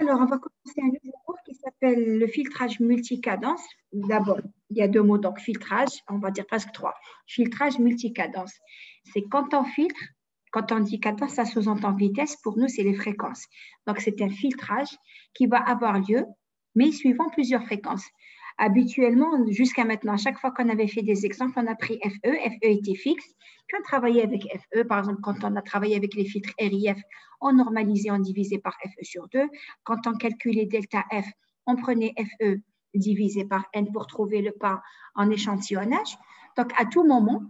Alors, on va commencer un nouveau cours qui s'appelle le filtrage multicadence. D'abord, il y a deux mots, donc filtrage, on va dire presque trois. Filtrage multicadence. C'est quand on filtre, quand on dit cadence, ça sous-entend vitesse. Pour nous, c'est les fréquences. Donc, c'est un filtrage qui va avoir lieu, mais suivant plusieurs fréquences. Habituellement, jusqu'à maintenant, à chaque fois qu'on avait fait des exemples, on a pris FE. FE était fixe. Puis on travaillait avec FE. Par exemple, quand on a travaillé avec les filtres RIF, on normalisait, on divisait par FE sur 2. Quand on calculait delta F, on prenait FE divisé par N pour trouver le pas en échantillonnage. Donc, à tout moment,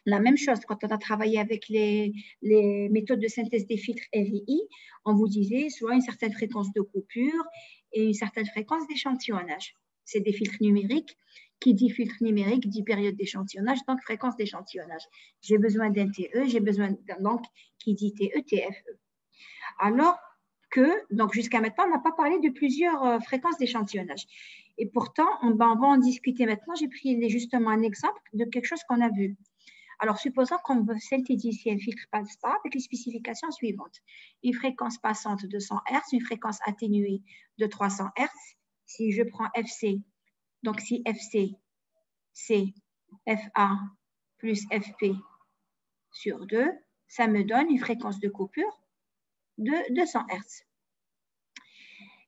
la même chose, quand on a travaillé avec les méthodes de synthèse des filtres RII, on vous disait soit une certaine fréquence de coupure et une certaine fréquence d'échantillonnage. C'est des filtres numériques. Qui dit filtre numérique dit période d'échantillonnage, donc fréquence d'échantillonnage. J'ai besoin d'un TE, j'ai besoin d'un, donc qui dit TE, TFE. Alors que, donc jusqu'à maintenant, on n'a pas parlé de plusieurs fréquences d'échantillonnage. Et pourtant, on va en discuter maintenant. J'ai pris justement un exemple de quelque chose qu'on a vu. Alors, supposons qu'on veut synthétiser un filtre passe-pas avec les spécifications suivantes. Une fréquence passante de 100 Hz, une fréquence atténuée de 300 Hz. Si je prends FC, donc si FC, c'est FA plus FP sur 2, ça me donne une fréquence de coupure de 200 Hz.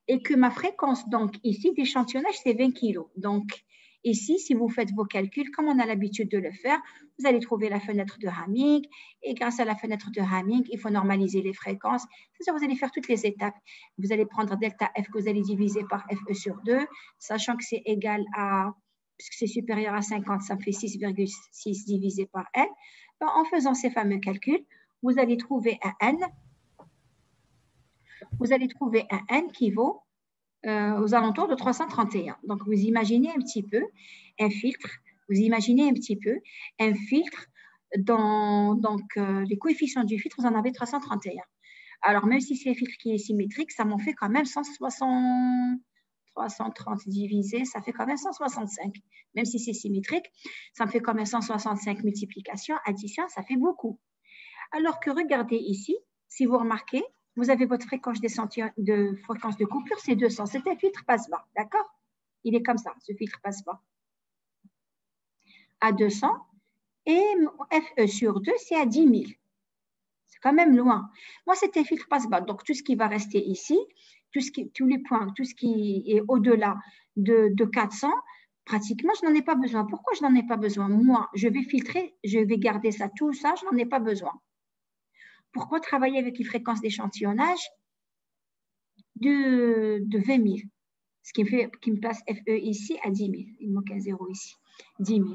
Et que ma fréquence, donc ici, d'échantillonnage, c'est 20 kg. Donc, ici, si vous faites vos calculs, comme on a l'habitude de le faire, vous allez trouver la fenêtre de Hamming. Et grâce à la fenêtre de Hamming, il faut normaliser les fréquences. C'est-à-dire, vous allez faire toutes les étapes. Vous allez prendre delta F que vous allez diviser par FE sur 2, sachant que c'est égal à, puisque c'est supérieur à 50, ça fait 6,6 divisé par N. Donc, en faisant ces fameux calculs, vous allez trouver un N. Vous allez trouver un N qui vaut aux alentours de 331. Donc, vous imaginez un petit peu un filtre, donc, les coefficients du filtre, vous en avez 331. Alors, même si c'est un filtre qui est symétrique, ça m'en fait quand même 160, 330 divisé, ça fait quand même 165. Même si c'est symétrique, ça me fait quand même 165 multiplications, addition, ça fait beaucoup. Alors que regardez ici, si vous remarquez, vous avez votre fréquence de coupure, c'est 200. C'est un filtre passe-bas, d'accord? Il est comme ça, ce filtre passe-bas. À 200 et FE sur 2, c'est à 10 000. C'est quand même loin. Moi, c'est un filtre passe-bas. Donc, tout ce qui va rester ici, tous les points, tout ce qui est au-delà de 400, pratiquement, je n'en ai pas besoin. Pourquoi je n'en ai pas besoin? Moi, je vais filtrer, je vais garder ça, tout ça, je n'en ai pas besoin. Pourquoi travailler avec une fréquence d'échantillonnage de 20 000? Ce qui me place FE ici à 10 000. Il manque un zéro ici. 10 000.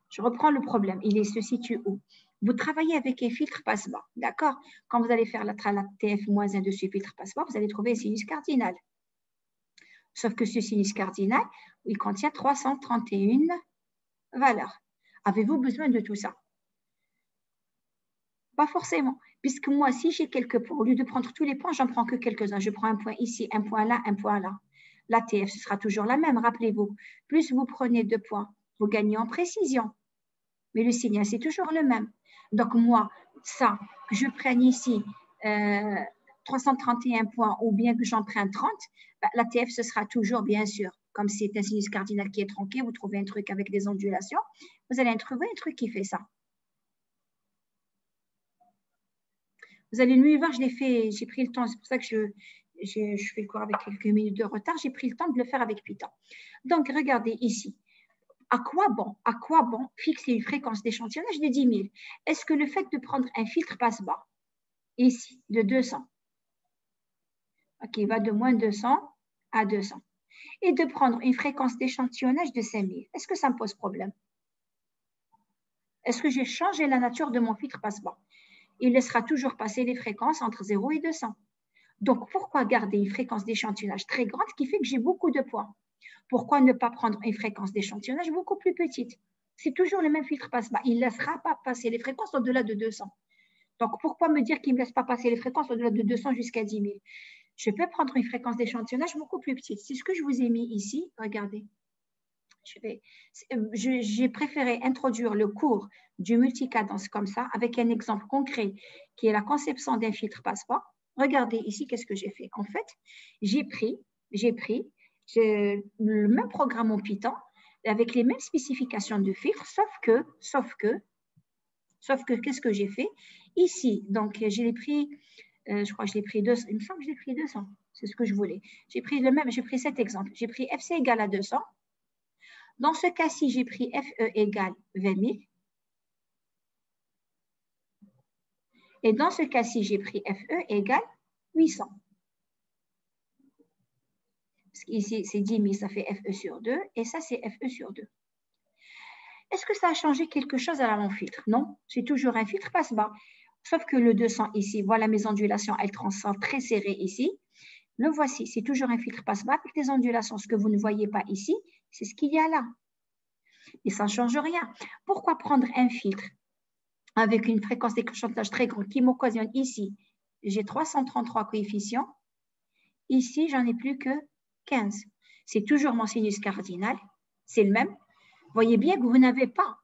Je reprends le problème. Il se situe où? Vous travaillez avec un filtre passe-bas. D'accord? Quand vous allez faire la TF-1 de ce filtre passe-bas, vous allez trouver un sinus cardinal. Sauf que ce sinus cardinal, il contient 331 valeurs. Avez-vous besoin de tout ça? Pas forcément. Puisque moi, si j'ai quelques points, au lieu de prendre tous les points, j'en prends que quelques-uns. Je prends un point ici, un point là, un point là. La TF, ce sera toujours la même, rappelez-vous. Plus vous prenez 2 points, vous gagnez en précision. Mais le signal, c'est toujours le même. Donc, moi, ça, que je prenne ici 331 points ou bien que j'en prenne 30, la TF, ce sera toujours, bien sûr, comme c'est un sinus cardinal qui est tronqué, vous trouvez un truc avec des ondulations, vous allez trouver un truc qui fait ça. Vous allez mieux voir, j'ai pris le temps, c'est pour ça que je fais le cours avec quelques minutes de retard, j'ai pris le temps de le faire avec Python. Donc, regardez ici. À quoi bon fixer une fréquence d'échantillonnage de 10 000? Est-ce que le fait de prendre un filtre passe-bas, ici, de 200, qui va de moins 200 à 200, et de prendre une fréquence d'échantillonnage de 5 000, est-ce que ça me pose problème? Est-ce que j'ai changé la nature de mon filtre passe-bas? Il laissera toujours passer les fréquences entre 0 et 200. Donc, pourquoi garder une fréquence d'échantillonnage très grande qui fait que j'ai beaucoup de points? Pourquoi ne pas prendre une fréquence d'échantillonnage beaucoup plus petite? C'est toujours le même filtre passe-bas. Il ne laissera pas passer les fréquences au-delà de 200. Donc, pourquoi me dire qu'il ne me laisse pas passer les fréquences au-delà de 200 jusqu'à 10 000? Je peux prendre une fréquence d'échantillonnage beaucoup plus petite. C'est ce que je vous ai mis ici. Regardez. J'ai préféré introduire le cours du multicadence comme ça, avec un exemple concret qui est la conception d'un filtre passe-bas. Regardez ici, qu'est-ce que j'ai fait? En fait, j'ai pris le même programme en Python avec les mêmes spécifications de filtre, sauf que qu'est-ce que j'ai fait? Ici, donc, j'ai pris, je crois que je l'ai pris 200, il me semble que je l'ai pris 200, c'est ce que je voulais. J'ai pris cet exemple. J'ai pris FC égale à 200. Dans ce cas-ci, j'ai pris FE égale 20 000. Et dans ce cas-ci, j'ai pris FE égale 800. Parce qu'ici, c'est 10 000, ça fait FE sur 2. Et ça, c'est FE sur 2. Est-ce que ça a changé quelque chose à mon filtre? Non, c'est toujours un filtre passe-bas. Sauf que le 200 ici, voilà mes ondulations, elles transcendent très serrées ici. Le voici, c'est toujours un filtre passe-bas avec des ondulations. Ce que vous ne voyez pas ici, c'est ce qu'il y a là. Et ça ne change rien. Pourquoi prendre un filtre avec une fréquence d'échantage très grande qui m'occasionne ici, j'ai 333 coefficients. Ici, j'en ai plus que 15. C'est toujours mon sinus cardinal, c'est le même. Voyez bien que vous n'avez pas,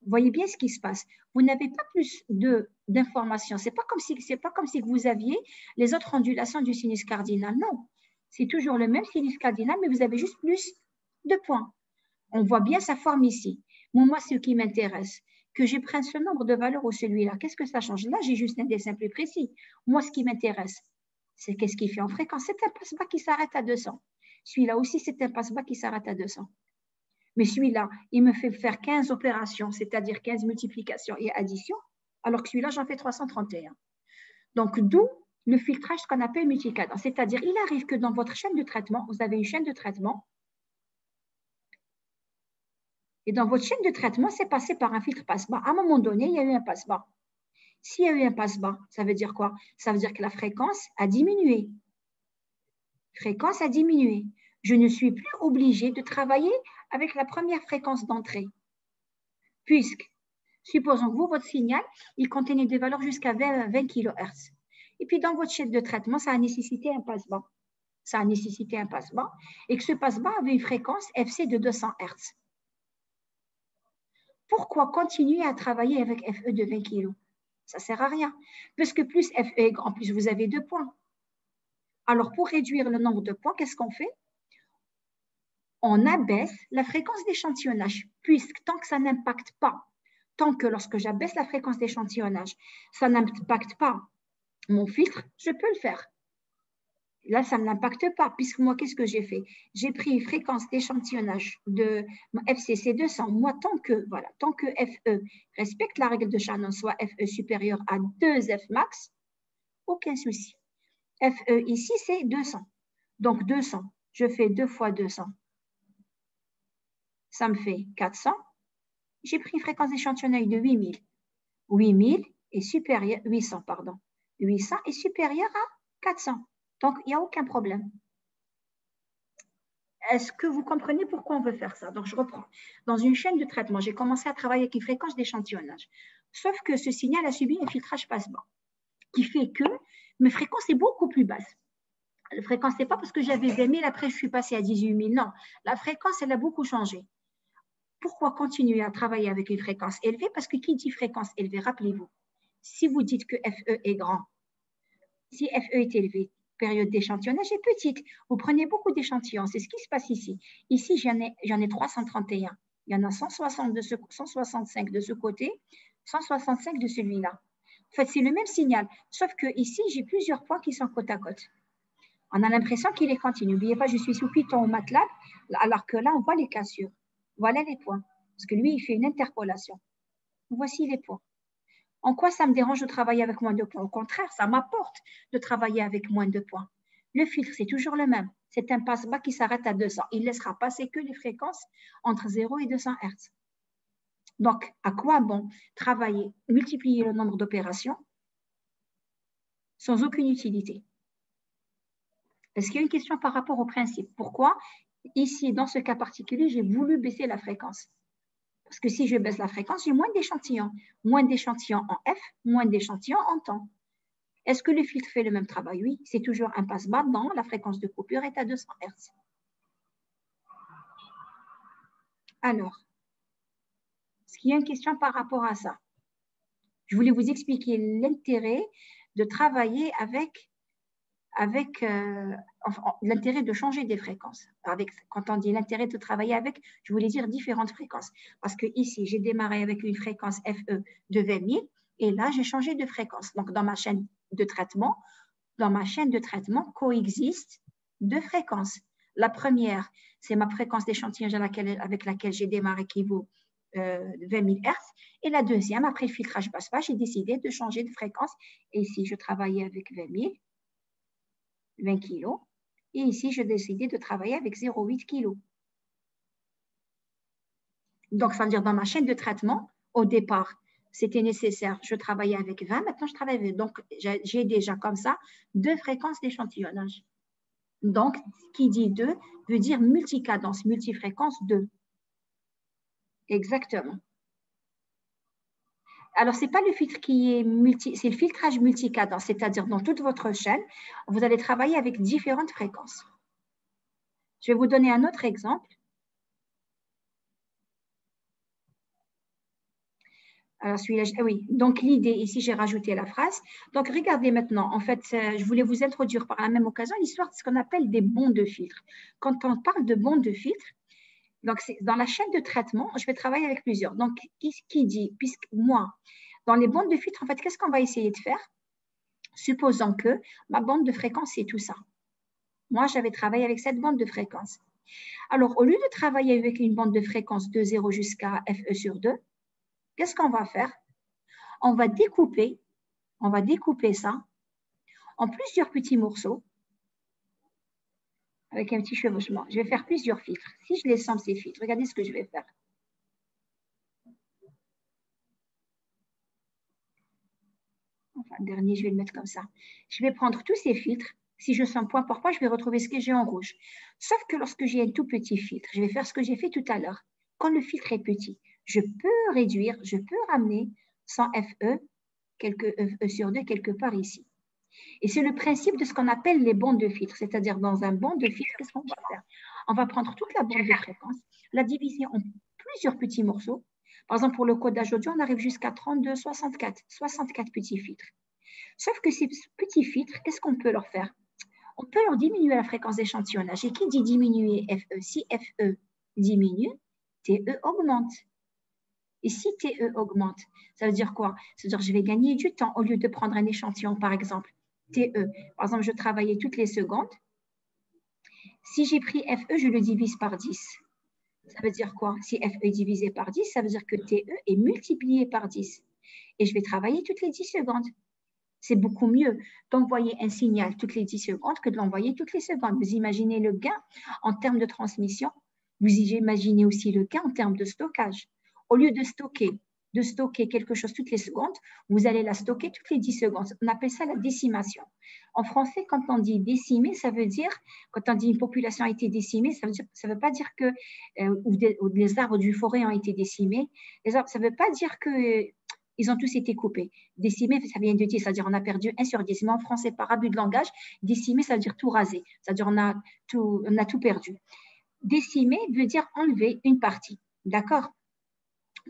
voyez bien ce qui se passe. Vous n'avez pas plus d'informations. C'est pas comme si vous aviez les autres ondulations du sinus cardinal. Non, c'est toujours le même sinus cardinal, mais vous avez juste plus de points. On voit bien sa forme ici. Moi, ce qui m'intéresse, que je prenne ce nombre de valeurs ou celui-là, qu'est-ce que ça change? Là, j'ai juste un dessin plus précis. Moi, ce qui m'intéresse, c'est qu'est-ce qu'il fait en fréquence. C'est un passe-bas qui s'arrête à 200. Celui-là aussi, c'est un passe-bas qui s'arrête à 200. Mais celui-là, il me fait faire 15 opérations, c'est-à-dire 15 multiplications et additions, alors que celui-là, j'en fais 331. Donc, d'où le filtrage qu'on appelle multicadence. C'est-à-dire, il arrive que dans votre chaîne de traitement, vous avez une chaîne de traitement. Et dans votre chaîne de traitement, c'est passé par un filtre passe-bas. À un moment donné, il y a eu un passe-bas. S'il y a eu un passe-bas, ça veut dire quoi? Ça veut dire que la fréquence a diminué. Fréquence a diminué. Je ne suis plus obligée de travailler avec la première fréquence d'entrée. Puisque, supposons que vous, votre signal, il contenait des valeurs jusqu'à 20 kHz. Et puis, dans votre chaîne de traitement, ça a nécessité un passe-bas. Ça a nécessité un passe-bas. Et que ce passe-bas avait une fréquence FC de 200 Hz. Pourquoi continuer à travailler avec FE de 20 kg? Ça ne sert à rien. Parce que plus FE est grand, plus vous avez 2 points. Alors, pour réduire le nombre de points, qu'est-ce qu'on fait? On abaisse la fréquence d'échantillonnage, puisque tant que ça n'impacte pas, tant que lorsque j'abaisse la fréquence d'échantillonnage, ça n'impacte pas mon filtre, je peux le faire. Là, ça ne l'impacte pas, puisque moi, qu'est-ce que j'ai fait? J'ai pris une fréquence d'échantillonnage de FCC 200. Moi, tant que FE respecte la règle de Shannon, soit FE supérieur à 2F max, aucun souci. FE ici, c'est 200. Donc, 200, je fais 2 fois 200. Ça me fait 400. J'ai pris une fréquence d'échantillonnage de 8000. 8000 est supérieur, 800, pardon. 800 est supérieur à 400. Donc, il n'y a aucun problème. Est-ce que vous comprenez pourquoi on veut faire ça? Donc, je reprends. Dans une chaîne de traitement, j'ai commencé à travailler avec une fréquence d'échantillonnage. Sauf que ce signal a subi un filtrage passe-bas, qui fait que mes fréquences est beaucoup plus basse. La fréquence, ce n'est pas parce que j'avais 20 000, après je suis passée à 18 000. Non, la fréquence, elle a beaucoup changé. Pourquoi continuer à travailler avec une fréquence élevée? Parce que qui dit fréquence élevée, rappelez-vous, si vous dites que FE est grand, si FE est élevé, période d'échantillonnage est petite. Vous prenez beaucoup d'échantillons. C'est ce qui se passe ici. Ici, j'en ai 331. Il y en a 165 de ce côté, 165 de celui-là. En fait, c'est le même signal, sauf que ici, j'ai plusieurs points qui sont côte à côte. On a l'impression qu'il est continu. N'oubliez pas, je suis sous Python ou MATLAB, alors que là, on voit les cassures. Voilà les points. Parce que lui, il fait une interpolation. Voici les points. En quoi ça me dérange de travailler avec moins de points? Au contraire, ça m'apporte de travailler avec moins de points. Le filtre, c'est toujours le même. C'est un passe-bas qui s'arrête à 200. Il ne laissera passer que les fréquences entre 0 et 200 Hz. Donc, à quoi bon travailler, multiplier le nombre d'opérations sans aucune utilité? Est-ce qu'il y a une question par rapport au principe? Pourquoi, ici, dans ce cas particulier, j'ai voulu baisser la fréquence? Parce que si je baisse la fréquence, j'ai moins d'échantillons. Moins d'échantillons en F, moins d'échantillons en temps. Est-ce que le filtre fait le même travail? Oui, c'est toujours un passe-bas dans la fréquence de coupure est à 200 Hz. Alors, est-ce qu'il y a une question par rapport à ça? Je voulais vous expliquer l'intérêt de travailler avec avec l'intérêt de changer des fréquences. Quand on dit l'intérêt de travailler avec, je voulais dire différentes fréquences. Parce que ici, j'ai démarré avec une fréquence FE de 20 000 et là, j'ai changé de fréquence. Donc, dans ma chaîne de traitement, coexistent deux fréquences. La première, c'est ma fréquence d'échantillonnage avec laquelle j'ai démarré qui vaut 20 000 Hz. Et la deuxième, après le filtrage basse-phase, j'ai décidé de changer de fréquence. Et ici, je travaillais avec 20 kg. Et ici, j'ai décidé de travailler avec 0,8 kg. Donc, ça veut dire dans ma chaîne de traitement, au départ, c'était nécessaire, je travaillais avec 20, maintenant je travaille avec. Donc, j'ai déjà comme ça deux fréquences d'échantillonnage. Donc, qui dit 2 veut dire multicadence, multifréquence 2. Exactement. Alors, ce n'est pas le filtre qui est c'est le filtrage multicadence, c'est-à-dire dans toute votre chaîne, vous allez travailler avec différentes fréquences. Je vais vous donner un autre exemple. Alors, celui-là, oui. Donc, l'idée, ici, j'ai rajouté la phrase. Donc, regardez maintenant. En fait, je voulais vous introduire par la même occasion l'histoire de ce qu'on appelle des bons de filtre. Quand on parle de bons de filtre, donc dans la chaîne de traitement, je vais travailler avec plusieurs. Donc, qui dit, puisque moi, dans les bandes de filtre, en fait, qu'est-ce qu'on va essayer de faire? Supposons que ma bande de fréquence, c'est tout ça. Moi, j'avais travaillé avec cette bande de fréquence. Alors, au lieu de travailler avec une bande de fréquence de 0 jusqu'à FE sur 2, qu'est-ce qu'on va faire? On va découper ça en plusieurs petits morceaux avec un petit chevauchement. Je vais faire plusieurs filtres. Si je les sens, ces filtres, regardez ce que je vais faire. Enfin, le dernier, je vais le mettre comme ça. Je vais prendre tous ces filtres. Si je sens point par point, je vais retrouver ce que j'ai en rouge. Sauf que lorsque j'ai un tout petit filtre, je vais faire ce que j'ai fait tout à l'heure. Quand le filtre est petit, je peux réduire, je peux ramener sans FE, quelques E sur 2 quelque part ici. Et c'est le principe de ce qu'on appelle les bandes de filtre. C'est-à-dire, dans un banc de filtre, qu'est-ce qu'on va faire? On va prendre toute la bande de fréquence, la diviser en plusieurs petits morceaux. Par exemple, pour le codage audio, on arrive jusqu'à 32, 64 petits filtres. Sauf que ces petits filtres, qu'est-ce qu'on peut leur faire? On peut leur diminuer la fréquence d'échantillonnage. Et qui dit diminuer FE? Si FE diminue, TE augmente. Et si TE augmente, ça veut dire quoi? Ça veut dire que je vais gagner du temps au lieu de prendre un échantillon, par exemple. TE. Par exemple, je travaillais toutes les secondes. Si j'ai pris FE, je le divise par 10. Ça veut dire quoi? Si FE est divisé par 10, ça veut dire que TE est multiplié par 10. Et je vais travailler toutes les 10 secondes. C'est beaucoup mieux d'envoyer un signal toutes les 10 secondes que de l'envoyer toutes les secondes. Vous imaginez le gain en termes de transmission. Vous imaginez aussi le gain en termes de stockage. Au lieu de stocker quelque chose toutes les secondes, vous allez la stocker toutes les 10 secondes. On appelle ça la décimation. En français, quand on dit décimer, ça veut dire, quand on dit une population a été décimée, ça veut pas dire que les arbres du forêt ont été décimés. Ça ne veut pas dire que ils ont tous été coupés. Décimer, ça vient de dire, c'est-à-dire on a perdu 1 sur 10. Mais en français, par abus de langage, décimer, ça veut dire tout raser. C'est-à-dire on a tout perdu. Décimer veut dire enlever une partie. D'accord?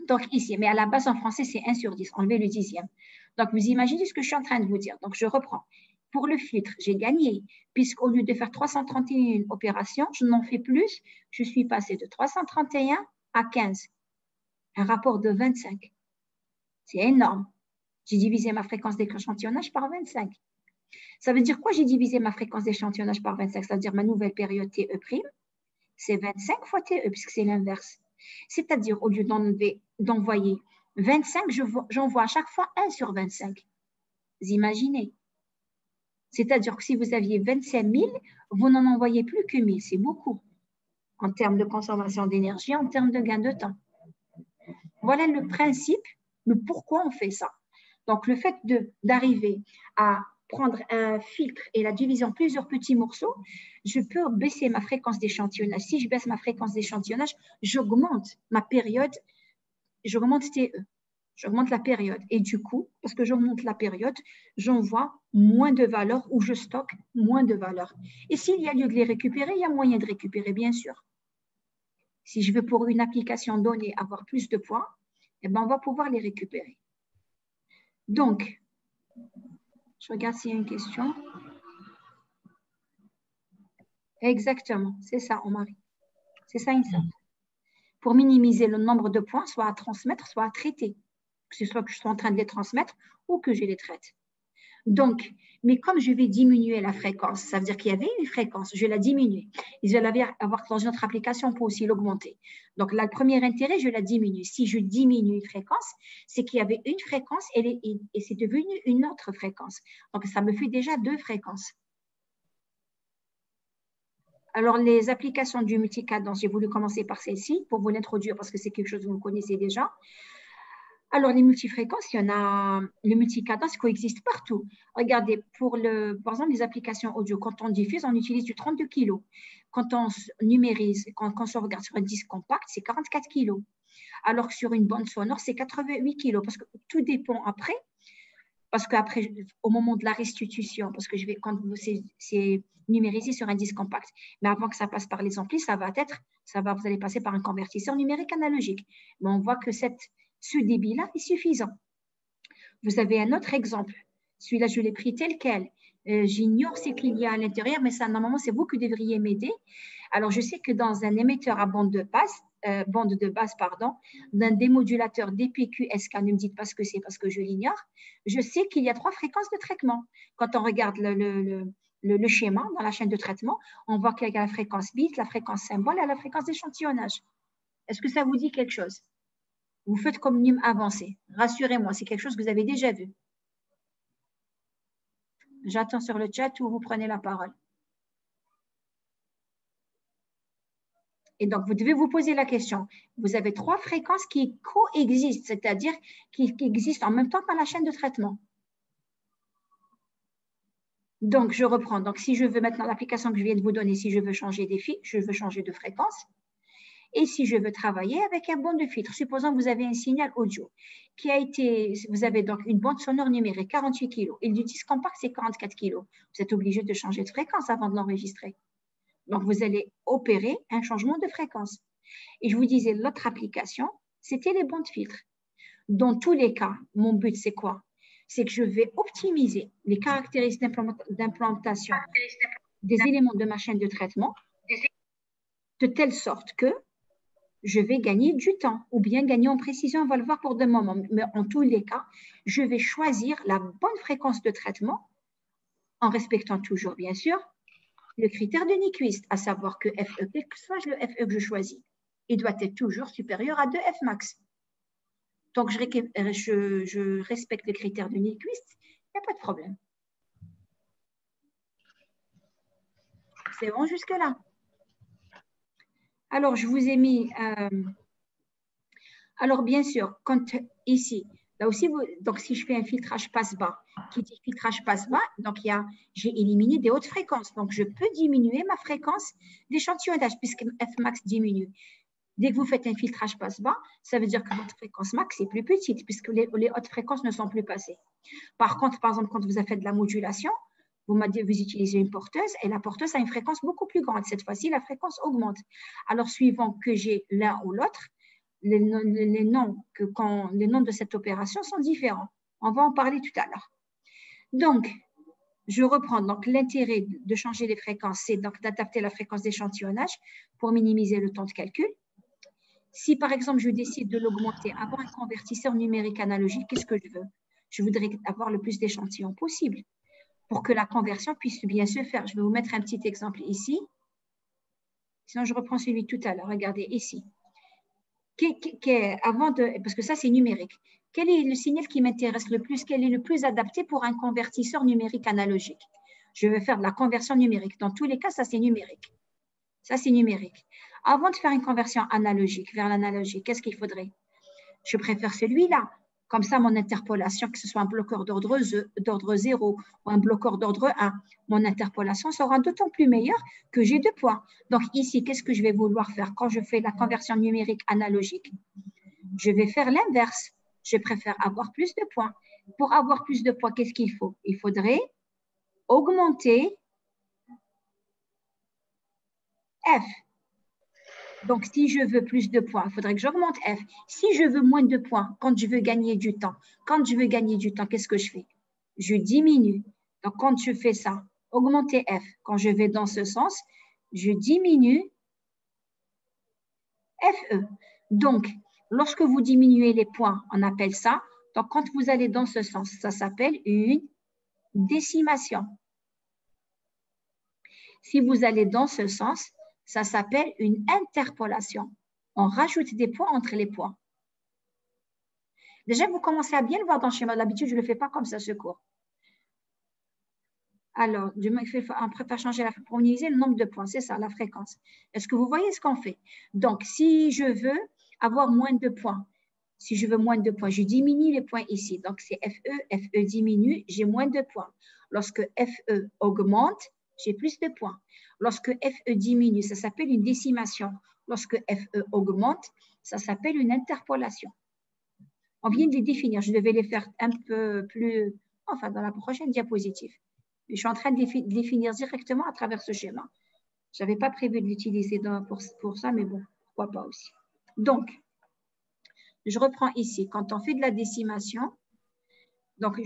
Donc ici, mais à la base en français, c'est 1 sur 10, enlever le 10e. Donc vous imaginez ce que je suis en train de vous dire. Donc je reprends. Pour le filtre, j'ai gagné, puisqu'au lieu de faire 331 opérations, je n'en fais plus. Je suis passé de 331 à 15. Un rapport de 25. C'est énorme. J'ai divisé ma fréquence d'échantillonnage par 25. Ça veut dire quoi, j'ai divisé ma fréquence d'échantillonnage par 25? Ça veut dire ma nouvelle période TE', c'est 25 fois TE, puisque c'est l'inverse. C'est-à-dire, au lieu d'envoyer 25, j'envoie à chaque fois 1 sur 25. Vous imaginez? C'est-à-dire que si vous aviez 25 000, vous n'en envoyez plus que 1000. C'est beaucoup en termes de consommation d'énergie, en termes de gain de temps. Voilà le principe, le pourquoi on fait ça. Donc, le fait d'arriver à prendre un filtre et la diviser en plusieurs petits morceaux, je peux baisser ma fréquence d'échantillonnage. Si je baisse ma fréquence d'échantillonnage, j'augmente ma période, j'augmente TE, j'augmente la période. Et du coup, parce que j'augmente la période, j'envoie moins de valeur ou je stocke moins de valeur. Et s'il y a lieu de les récupérer, il y a moyen de récupérer, bien sûr. Si je veux pour une application donnée avoir plus de points, eh ben, on va pouvoir les récupérer. Donc, je regarde s'il y a une question. Exactement, c'est ça, Omar. C'est ça, INSAF. Pour minimiser le nombre de points, soit à transmettre, soit à traiter. Que ce soit que je sois en train de les transmettre ou que je les traite. Donc, mais comme je vais diminuer la fréquence, ça veut dire qu'il y avait une fréquence, je vais la diminuer. Et je vais avoir dans une autre application, on peut aussi l'augmenter. Donc, le premier intérêt, je la diminue. Si je diminue une fréquence, c'est qu'il y avait une fréquence et c'est devenu une autre fréquence. Donc, ça me fait déjà 2 fréquences. Alors, les applications du multicadence, j'ai voulu commencer par celle-ci pour vous l'introduire parce que c'est quelque chose que vous connaissez déjà. Alors, les multifréquences, il y en a, le multicadence coexiste partout. Regardez, par exemple, les applications audio, quand on diffuse, on utilise du 32 kg. Quand on numérise, quand on regarde sur un disque compact, c'est 44 kg. Alors que sur une bande sonore, c'est 88 kg. Parce que tout dépend après. Parce qu'après, au moment de la restitution, parce que quand c'est numérisé sur un disque compact, mais avant que ça passe par les amplis, vous allez passer par un convertisseur numérique analogique. Mais on voit que ce débit-là est suffisant. Vous avez un autre exemple. Celui-là, je l'ai pris tel quel. J'ignore ce qu'il y a à l'intérieur, mais ça, normalement, c'est vous qui devriez m'aider. Alors, je sais que dans un émetteur à bande de base, d'un démodulateur DPQ-SK, ne me dites pas ce que c'est parce que je l'ignore, je sais qu'il y a 3 fréquences de traitement. Quand on regarde le schéma dans la chaîne de traitement, on voit qu'il y a la fréquence bit, la fréquence symbole et la fréquence d'échantillonnage. Est-ce que ça vous dit quelque chose? Vous faites comme NIM avancé. Rassurez-moi, c'est quelque chose que vous avez déjà vu. J'attends sur le chat où vous prenez la parole. Et donc, vous devez vous poser la question. Vous avez 3 fréquences qui coexistent, c'est-à-dire qui existent en même temps dans la chaîne de traitement. Donc, je reprends. Donc, si je veux maintenant l'application que je viens de vous donner, si je veux changer des fils, je veux changer de fréquence. Et si je veux travailler avec un bande de filtre, supposons que vous avez un signal audio vous avez donc une bande sonore numérique, 48 kg, et du disque compact, c'est 44 kg. Vous êtes obligé de changer de fréquence avant de l'enregistrer. Donc, vous allez opérer un changement de fréquence. Et je vous disais, l'autre application, c'était les bandes filtres. Dans tous les cas, mon but, c'est quoi? C'est que je vais optimiser les caractéristiques d'implantation des éléments de ma chaîne de traitement de telle sorte que je vais gagner du temps ou bien gagner en précision, on va le voir pour deux moments. Mais en tous les cas, je vais choisir la bonne fréquence de traitement en respectant toujours, bien sûr, le critère de Nyquist, à savoir que FE, quel que soit le FE que je choisis, il doit être toujours supérieur à 2F max. Donc, je respecte le critère de Nyquist, il n'y a pas de problème. C'est bon jusque-là? Alors, je vous ai mis... alors, bien sûr, quand ici, là aussi, donc si je fais un filtrage passe-bas, qui dit filtrage passe-bas, donc j'ai éliminé des hautes fréquences. Donc, je peux diminuer ma fréquence d'échantillonnage puisque Fmax diminue. Dès que vous faites un filtrage passe-bas, ça veut dire que votre fréquence max est plus petite puisque les hautes fréquences ne sont plus passées. Par contre, par exemple, quand vous avez fait de la modulation, vous utilisez une porteuse et la porteuse a une fréquence beaucoup plus grande. Cette fois-ci, la fréquence augmente. Alors, suivant que j'ai l'un ou l'autre, les noms de cette opération sont différents. On va en parler tout à l'heure. Donc, je reprends. Donc, l'intérêt de changer les fréquences, c'est donc d'adapter la fréquence d'échantillonnage pour minimiser le temps de calcul. Si, par exemple, je décide de l'augmenter avant un convertisseur numérique analogique, qu'est-ce que je veux? Je voudrais avoir le plus d'échantillons possible pour que la conversion puisse bien se faire. Je vais vous mettre un petit exemple ici. Sinon, je reprends celui de tout à l'heure. Regardez ici. Parce que ça, c'est numérique. Quel est le signal qui m'intéresse le plus? Quel est le plus adapté pour un convertisseur numérique analogique? Je vais faire de la conversion numérique. Dans tous les cas, ça, c'est numérique. Ça, c'est numérique. Avant de faire une conversion analogique vers l'analogique, qu'est-ce qu'il faudrait? Je préfère celui-là. Comme ça, mon interpolation, que ce soit un bloqueur d'ordre 0 ou un bloqueur d'ordre 1, mon interpolation sera d'autant plus meilleure que j'ai 2 points. Donc ici, qu'est-ce que je vais vouloir faire quand je fais la conversion numérique analogique? Je vais faire l'inverse. Je préfère avoir plus de points. Pour avoir plus de points, qu'est-ce qu'il faut? Il faudrait augmenter F. Donc, si je veux plus de points, il faudrait que j'augmente F. Si je veux moins de points, quand je veux gagner du temps, qu'est-ce que je fais? Je diminue. Donc, quand je fais ça, augmenter F, quand je vais dans ce sens, je diminue FE. Donc, lorsque vous diminuez les points, on appelle ça, donc quand vous allez dans ce sens, ça s'appelle une décimation. Si vous allez dans ce sens, ça s'appelle une interpolation. On rajoute des points entre les points. Déjà, vous commencez à bien le voir dans le schéma. D'habitude, je ne le fais pas comme ça, ce cours. Alors, on préfère changer pour minimiser le nombre de points. C'est ça, la fréquence. Est-ce que vous voyez ce qu'on fait? Donc, si je veux avoir moins de points, si je veux moins de points, je diminue les points ici. Donc, c'est FE. FE diminue, j'ai moins de points. Lorsque FE augmente, j'ai plus de points. Lorsque FE diminue, ça s'appelle une décimation. Lorsque FE augmente, ça s'appelle une interpolation. On vient de les définir. Je devais les faire un peu plus, enfin, dans la prochaine diapositive. Je suis en train de les définir directement à travers ce schéma. Je n'avais pas prévu de l'utiliser pour ça, mais bon, pourquoi pas aussi. Donc, je reprends ici. Quand on fait de la décimation, donc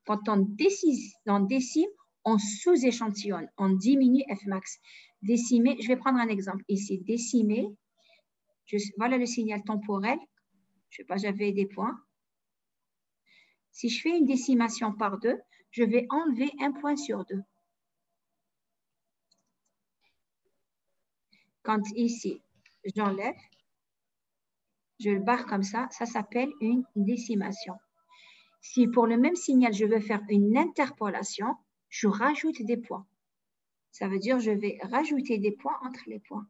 quand on décime, on sous-échantillonne, on diminue Fmax. Décimer, je vais prendre un exemple ici. Décimer, voilà le signal temporel. Je ne sais pas, j'avais des points. Si je fais une décimation par 2, je vais enlever un point sur 2. Quand ici, j'enlève, je le barre comme ça, ça s'appelle une décimation. Si pour le même signal, je veux faire une interpolation, je rajoute des points. Ça veut dire que je vais rajouter des points entre les points.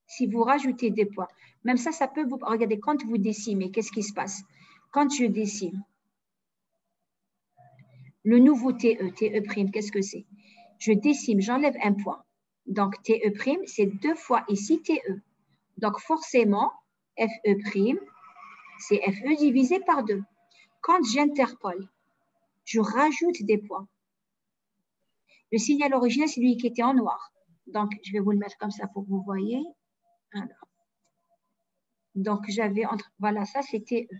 Si vous rajoutez des points, même ça, ça peut vous... Regardez, quand vous décimez, qu'est-ce qui se passe? Quand je décime, le nouveau TE, TE', qu'est-ce que c'est? Je décime, j'enlève un point. Donc, TE', c'est 2 fois ici TE. Donc, forcément, FE', c'est FE divisé par 2. Quand j'interpole, je rajoute des points. Le signal original, c'est lui qui était en noir. Donc, je vais vous le mettre comme ça pour que vous voyez. Alors. Donc, j'avais entre... Voilà, ça, c'était TE.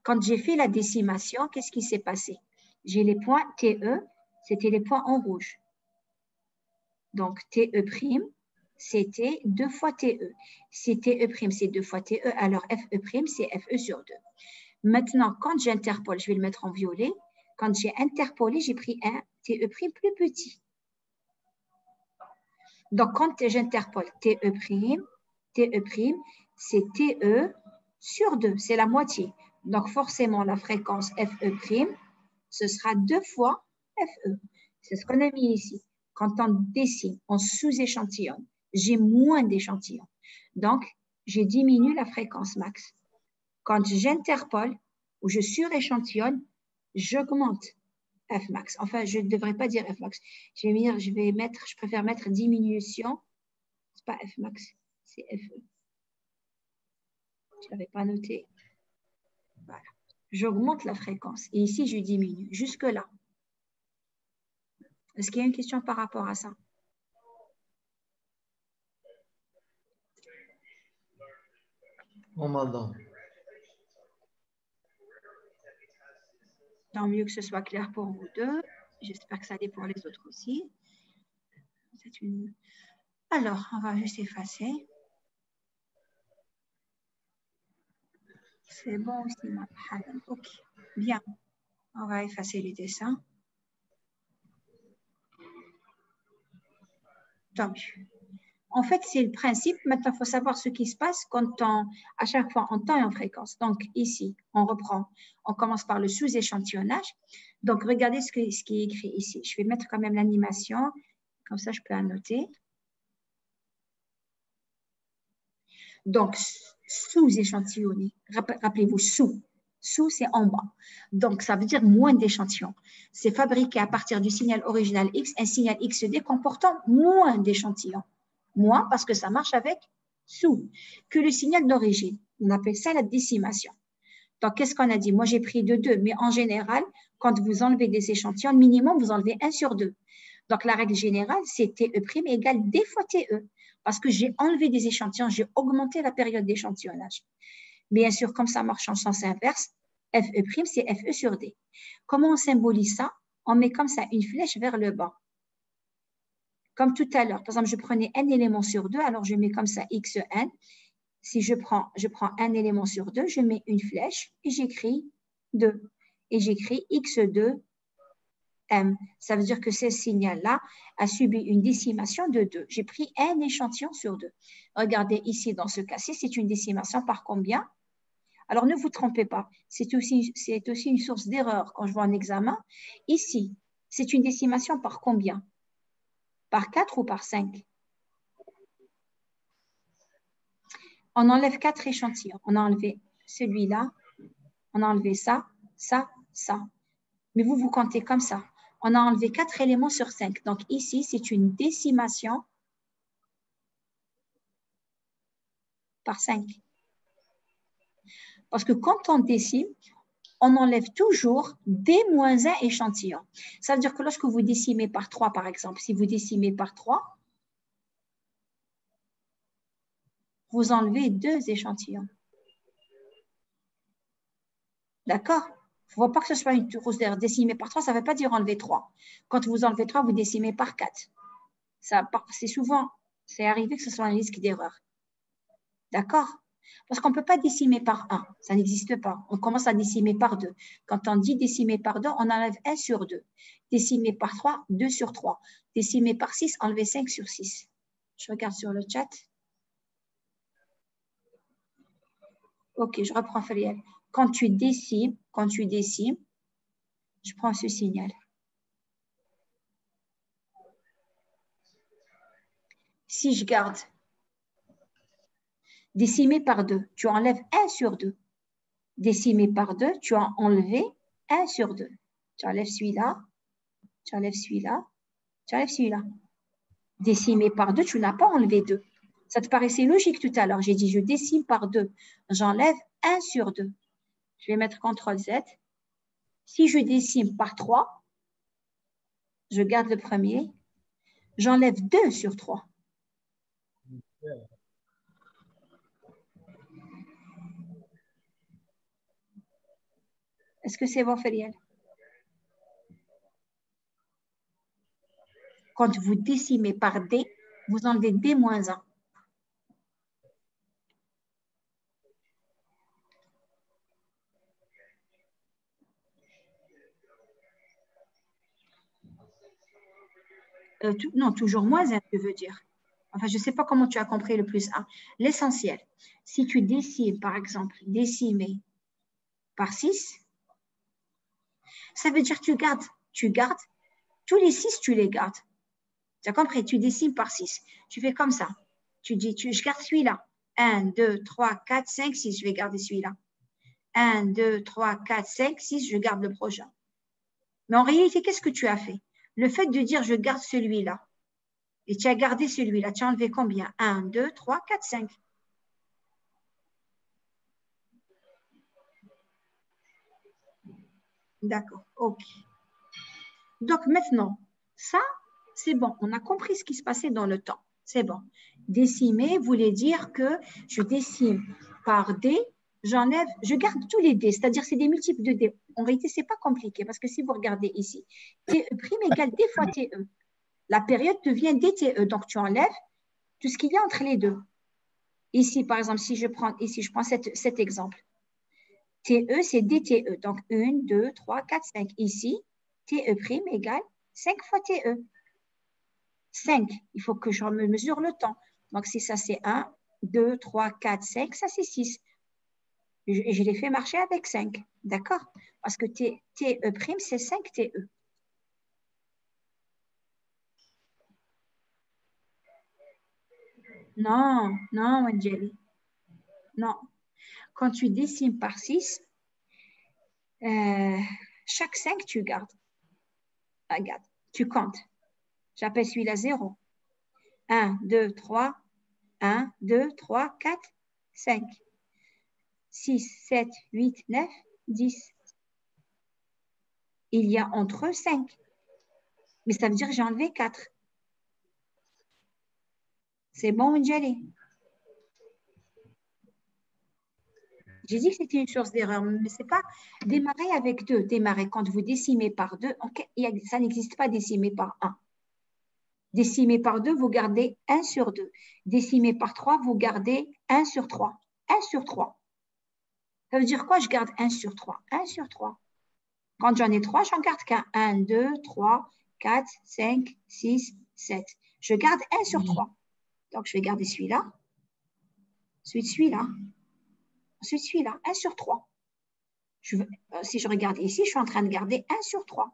Quand j'ai fait la décimation, qu'est-ce qui s'est passé? J'ai les points TE, c'était les points en rouge. Donc, TE', c'était 2 fois TE. Si TE', c'est 2 fois TE, alors FE', c'est FE sur 2. Maintenant, quand j'interpole, je vais le mettre en violet. Quand j'ai interpolé, j'ai pris un TE' plus petit. Donc, quand j'interpole TE', c'est TE sur 2, c'est la moitié. Donc, forcément, la fréquence FE', ce sera 2 fois FE. C'est ce qu'on a mis ici. Quand on décime, on sous-échantillonne, j'ai moins d'échantillons. Donc, j'ai diminué la fréquence max. Quand j'interpole ou je suréchantillonne, j'augmente Fmax. Enfin, je ne devrais pas dire Fmax. Je préfère mettre diminution. Ce n'est pas Fmax, c'est FE. Je ne l'avais pas noté. Voilà. J'augmente la fréquence. Et ici, je diminue. Jusque-là. Est-ce qu'il y a une question par rapport à ça? Non, madame. Tant mieux que ce soit clair pour vous deux. J'espère que ça l'est pour les autres aussi. Alors, on va juste effacer. C'est bon aussi, ma ok. Bien. On va effacer les dessins. Tant mieux. En fait, c'est le principe. Maintenant, il faut savoir ce qui se passe quand à chaque fois en temps et en fréquence. Donc, ici, on reprend. On commence par le sous-échantillonnage. Donc, regardez ce qui est écrit ici. Je vais mettre quand même l'animation. Comme ça, je peux annoter. Donc, sous-échantillonner. Rappelez-vous, sous. Sous, c'est en bas. Donc, ça veut dire moins d'échantillons. C'est fabriqué à partir du signal original X, un signal XD comportant moins d'échantillons. Moins parce que ça marche avec sous que le signal d'origine. On appelle ça la décimation. Donc, qu'est-ce qu'on a dit? Moi, j'ai pris de 2, mais en général, quand vous enlevez des échantillons, minimum, vous enlevez 1 sur 2. Donc, la règle générale, c'est TE' égale D fois TE. Parce que j'ai enlevé des échantillons, j'ai augmenté la période d'échantillonnage. Bien sûr, comme ça marche en sens inverse, FE', c'est FE sur D. Comment on symbolise ça? on met comme ça une flèche vers le bas. Comme tout à l'heure. Par exemple, je prenais un élément sur 2, alors je mets comme ça xn. Si je prends un élément sur 2, je mets une flèche et j'écris 2. Et j'écris x2 m. Ça veut dire que ce signal-là a subi une décimation de 2. J'ai pris un échantillon sur 2. Regardez ici, dans ce cas-ci, c'est une décimation par combien? Alors, ne vous trompez pas. C'est aussi une source d'erreur quand je vois un examen. Ici, c'est une décimation par combien? Par 4 ou par 5? On enlève 4 échantillons. On a enlevé celui-là, on a enlevé ça, ça, ça. Mais vous comptez comme ça. On a enlevé 4 éléments sur 5. Donc ici, c'est une décimation par 5. Parce que quand on décime, on enlève toujours des moins 1 échantillon. Ça veut dire que lorsque vous décimez par 3, par exemple, si vous décimez par 3, vous enlevez 2 échantillons. D'accord? Il ne faut pas que ce soit une source d'erreur. Décimer par 3, ça ne veut pas dire enlever 3. Quand vous enlevez 3, vous décimez par 4. C'est arrivé que ce soit un risque d'erreur. D'accord? Parce qu'on ne peut pas décimer par 1. Ça n'existe pas. On commence à décimer par 2. Quand on dit décimer par 2, on enlève 1 sur 2. Décimer par 3, 2 sur 3. Décimer par 6, enlever 5 sur 6. Je regarde sur le chat. Ok, je reprends Fariel. Quand tu décimes, je prends ce signal. Si je garde décimé par 2, tu enlèves 1 sur 2. Décimé par 2, tu as enlevé 1 sur 2. Tu enlèves celui-là, tu enlèves celui-là, tu enlèves celui-là. Décimé par 2, tu n'as pas enlevé 2. Ça te paraissait logique tout à l'heure. J'ai dit je décime par 2. J'enlève 1 sur 2. Je vais mettre CTRL Z. Si je décime par 3, je garde le premier. J'enlève 2 sur 3. Est-ce que c'est bon, Feriel? Quand vous décimez par D, vous enlevez D moins 1. Non, toujours moins 1, je veux dire. Enfin, je ne sais pas comment tu as compris le plus 1. L'essentiel, si tu décimes, par exemple, décimer par 6, ça veut dire que tu gardes, tous les 6, tu les gardes. Tu as compris? Tu décimes par 6. Tu fais comme ça. Tu dis, je garde celui-là. 1, 2, 3, 4, 5, 6, je vais garder celui-là. 1, 2, 3, 4, 5, 6, je garde le prochain. Mais en réalité, qu'est-ce que tu as fait? Le fait de dire, je garde celui-là, et tu as gardé celui-là, tu as enlevé combien? 1, 2, 3, 4, 5. D'accord, ok. Donc maintenant, ça, c'est bon. On a compris ce qui se passait dans le temps. C'est bon. Décimer voulait dire que je décime par D, j'enlève, je garde tous les D, c'est-à-dire c'est des multiples de D. En réalité, ce n'est pas compliqué parce que si vous regardez ici, TE' égale D fois TE. La période devient DTE, donc tu enlèves tout ce qu'il y a entre les deux. Ici, par exemple, si je prends cet exemple, TE, c'est DTE. Donc, 1, 2, 3, 4, 5. Ici, TE' égale 5 fois TE. 5, il faut que je me mesure le temps. Donc, si ça, c'est 1, 2, 3, 4, 5, ça, c'est 6. Et je l'ai fait marcher avec 5. D'accord? Parce que TE', c'est 5 TE. Non, non, Angeli. Non. Quand tu décimes par 6, chaque 5, tu gardes. Regarde, tu comptes. J'appelle celui-là 0. 1, 2, 3, 1, 2, 3, 4, 5, 6, 7, 8, 9, 10. Il y a entre eux 5. Mais ça veut dire que j'ai enlevé 4. C'est bon, Njali? J'ai dit que c'était une source d'erreur, mais ce n'est pas démarrer avec 2. Démarrer quand vous décimez par 2, ça n'existe pas décimer par 1. Décimer par 2, vous gardez 1 sur 2. Décimer par 3, vous gardez 1 sur 3. 1 sur 3. Ça veut dire quoi? Je garde 1 sur 3. 1 sur 3. Quand j'en ai 3, j'en garde qu'un. 1, 2, 3, 4, 5, 6, 7. Je garde 1 sur 3. Donc, je vais garder celui-là. Ensuite, celui-là. Ensuite, celui-là. 1 sur 3. Si je regarde ici, je suis en train de garder 1 sur 3.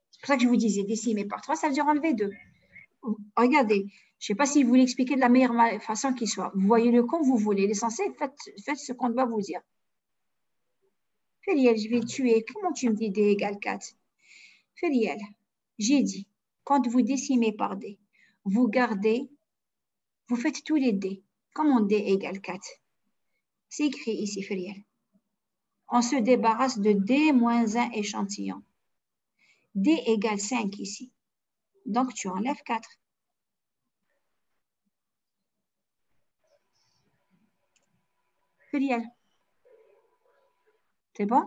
C'est pour ça que je vous disais décimer par 3, ça veut dire enlever 2. Regardez, je ne sais pas si vous voulez expliquer de la meilleure façon qui soit. Vous voyez le compte, vous voulez. L'essentiel, faites ce qu'on doit vous dire. Fériel, je vais tuer. Comment tu me dis D égale 4? Fériel, j'ai dit, quand vous décimez par D, vous gardez, vous faites tous les D. Comment D égale 4? C'est écrit ici, Fériel. On se débarrasse de D moins 1 échantillon. D égale 5 ici. Donc, tu enlèves 4. Fériel. C'est bon?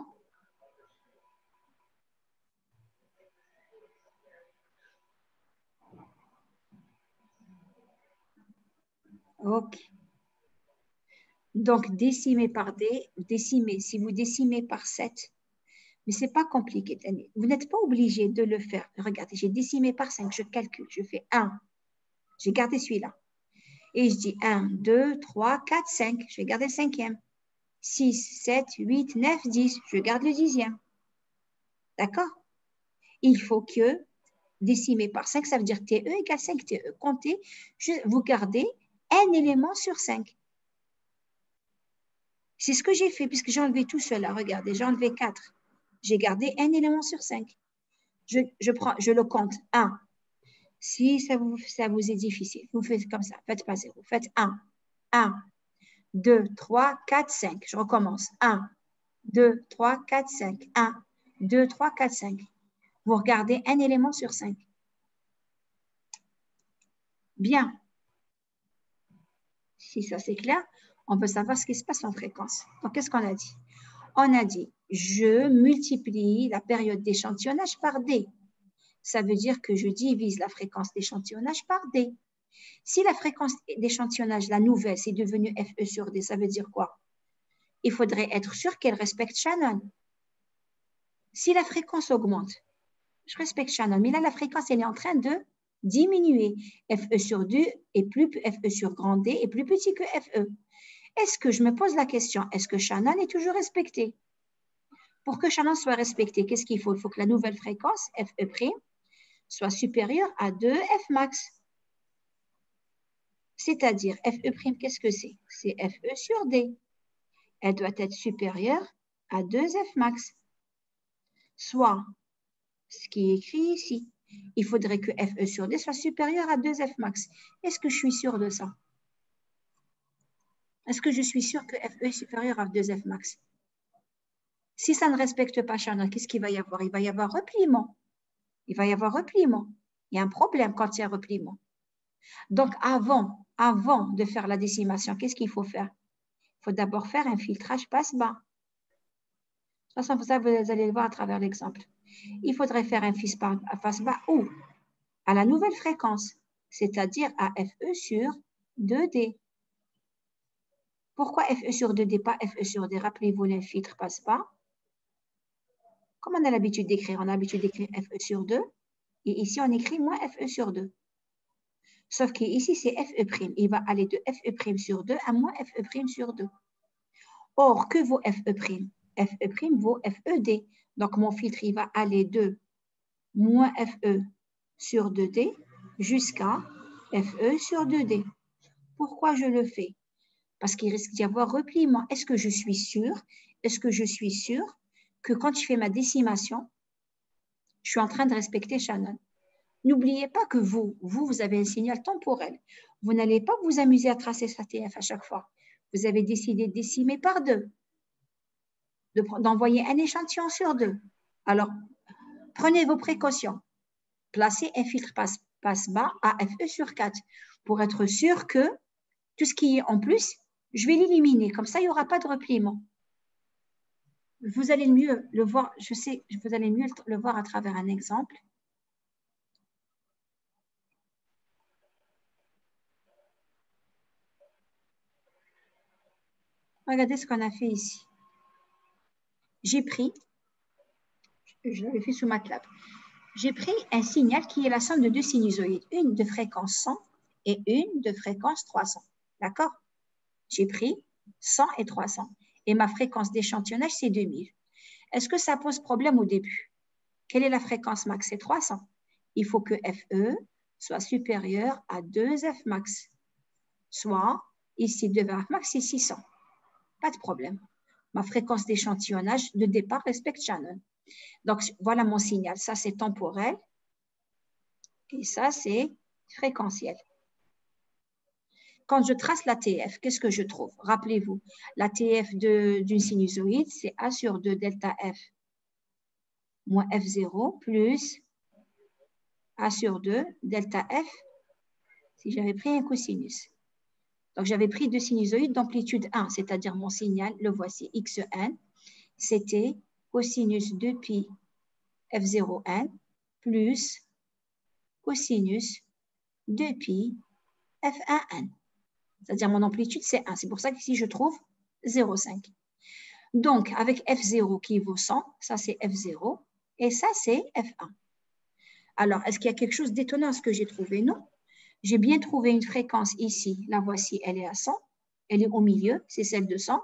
OK. Donc, décimer par D, si vous décimez par 7, mais ce n'est pas compliqué. Vous n'êtes pas obligé de le faire. Regardez, j'ai décimé par 5, je calcule, je fais 1. J'ai gardé celui-là. Et je dis 1, 2, 3, 4, 5. Je vais garder le 5e. 6, 7, 8, 9, 10. Je garde le 10e. D'accord? Il faut que décimer par 5, ça veut dire TE égale 5 TE. Comptez, vous gardez un élément sur 5. C'est ce que j'ai fait puisque j'ai enlevé tout cela. Regardez, j'ai enlevé 4. J'ai gardé un élément sur 5. Je le compte. 1. Si ça vous est difficile, vous faites comme ça. Faites pas 0. Faites 1. 1, 2, 3, 4, 5. Je recommence. 1, 2, 3, 4, 5. 1, 2, 3, 4, 5. Vous regardez un élément sur 5. Bien. Si ça c'est clair, on peut savoir ce qui se passe en fréquence. Donc, qu'est-ce qu'on a dit? On a dit, je multiplie la période d'échantillonnage par D. Ça veut dire que je divise la fréquence d'échantillonnage par D. Si la fréquence d'échantillonnage, la nouvelle, c'est devenu FE sur D, ça veut dire quoi? Il faudrait être sûr qu'elle respecte Shannon. Si la fréquence augmente, je respecte Shannon, mais là, la fréquence, elle est en train de diminuer. FE sur 2 est plus, FE sur grand D est plus petit que FE. Est-ce que je me pose la question, est-ce que Shannon est toujours respecté? Pour que Shannon soit respecté, qu'est-ce qu'il faut? Il faut que la nouvelle fréquence, FE', soit supérieure à 2 F max. C'est-à-dire, FE', qu'est-ce que c'est? C'est FE sur D. Elle doit être supérieure à 2 F max. Soit, ce qui est écrit ici, il faudrait que FE sur D soit supérieur à 2 F max. Est-ce que je suis sûre de ça? Est-ce que je suis sûre que FE est supérieur à 2 F max? Si ça ne respecte pas Shannon, qu'est-ce qu'il va y avoir? Il va y avoir repliement. Il va y avoir repliement. Il y a un problème quand il y a repliement. Donc, avant de faire la décimation, qu'est-ce qu'il faut faire? Il faut d'abord faire un filtrage passe-bas. De toute façon, ça, vous allez le voir à travers l'exemple. Il faudrait faire un filtrage passe-bas où? À la nouvelle fréquence, c'est-à-dire à FE sur 2D. Pourquoi FE sur 2D, pas FE sur D? Rappelez-vous le filtre passe-bas. Comme on a l'habitude d'écrire, on a l'habitude d'écrire FE sur 2. Et ici, on écrit moins FE sur 2. Sauf qu'ici, c'est FE'. Il va aller de FE' sur 2 à moins FE' sur 2. Or, que vaut FE'? FE' vaut FED. Donc, mon filtre, il va aller de moins FE sur 2D jusqu'à FE sur 2D. Pourquoi je le fais? Parce qu'il risque d'y avoir repliement. Est-ce que je suis sûre? Est-ce que je suis sûre que quand je fais ma décimation, je suis en train de respecter Shannon? N'oubliez pas que vous avez un signal temporel. Vous n'allez pas vous amuser à tracer sa TF à chaque fois. Vous avez décidé de décimer par 2, d'envoyer un échantillon sur 2. Alors, prenez vos précautions. Placez un filtre passe-bas à FE sur 4 pour être sûr que tout ce qui est en plus, Je vais l'éliminer, comme ça, il n'y aura pas de repliement. Vous allez mieux le voir, je sais, vous allez mieux le voir à travers un exemple. Regardez ce qu'on a fait ici. J'ai pris, je l'avais fait sous MATLAB, j'ai pris un signal qui est la somme de deux sinusoïdes, une de fréquence 100 et une de fréquence 300. D'accord? J'ai pris 100 et 300. Et ma fréquence d'échantillonnage, c'est 2000. Est-ce que ça pose problème au début? Quelle est la fréquence max? C'est 300. Il faut que FE soit supérieur à 2F max. Soit, ici, 2F max, c'est 600. Pas de problème. Ma fréquence d'échantillonnage de départ respecte Shannon. Donc, voilà mon signal. Ça, c'est temporel. Et ça, c'est fréquentiel. Quand je trace la TF, qu'est-ce que je trouve? Rappelez-vous, la TF d'une sinusoïde, c'est A sur 2 delta F moins F0 plus A sur 2 delta F si j'avais pris un cosinus. Donc, j'avais pris deux sinusoïdes d'amplitude 1, c'est-à-dire mon signal, le voici, Xn, c'était cosinus 2pi F0n plus cosinus 2pi F1n. C'est-à-dire mon amplitude, c'est 1. C'est pour ça qu'ici, je trouve 0,5. Donc, avec F0 qui vaut 100, ça c'est F0, et ça c'est F1. Alors, est-ce qu'il y a quelque chose d'étonnant à ce que j'ai trouvé? Non. J'ai bien trouvé une fréquence ici. La voici, elle est à 100. Elle est au milieu, c'est celle de 100.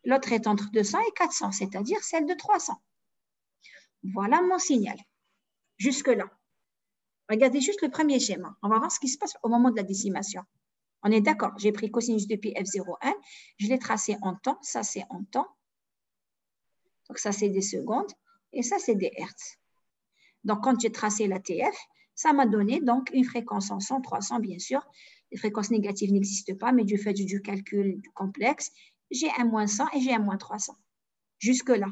L'autre est entre 200 et 400, c'est-à-dire celle de 300. Voilà mon signal. Jusque-là. Regardez juste le premier schéma. On va voir ce qui se passe au moment de la décimation. On est d'accord, j'ai pris cosinus de pi F0,1, je l'ai tracé en temps, ça c'est en temps. Donc ça c'est des secondes et ça c'est des hertz. Donc quand j'ai tracé la TF, ça m'a donné donc une fréquence en 100, 300 bien sûr. Les fréquences négatives n'existent pas, mais du fait du calcul complexe, j'ai un moins 100 et j'ai un moins 300. Jusque-là.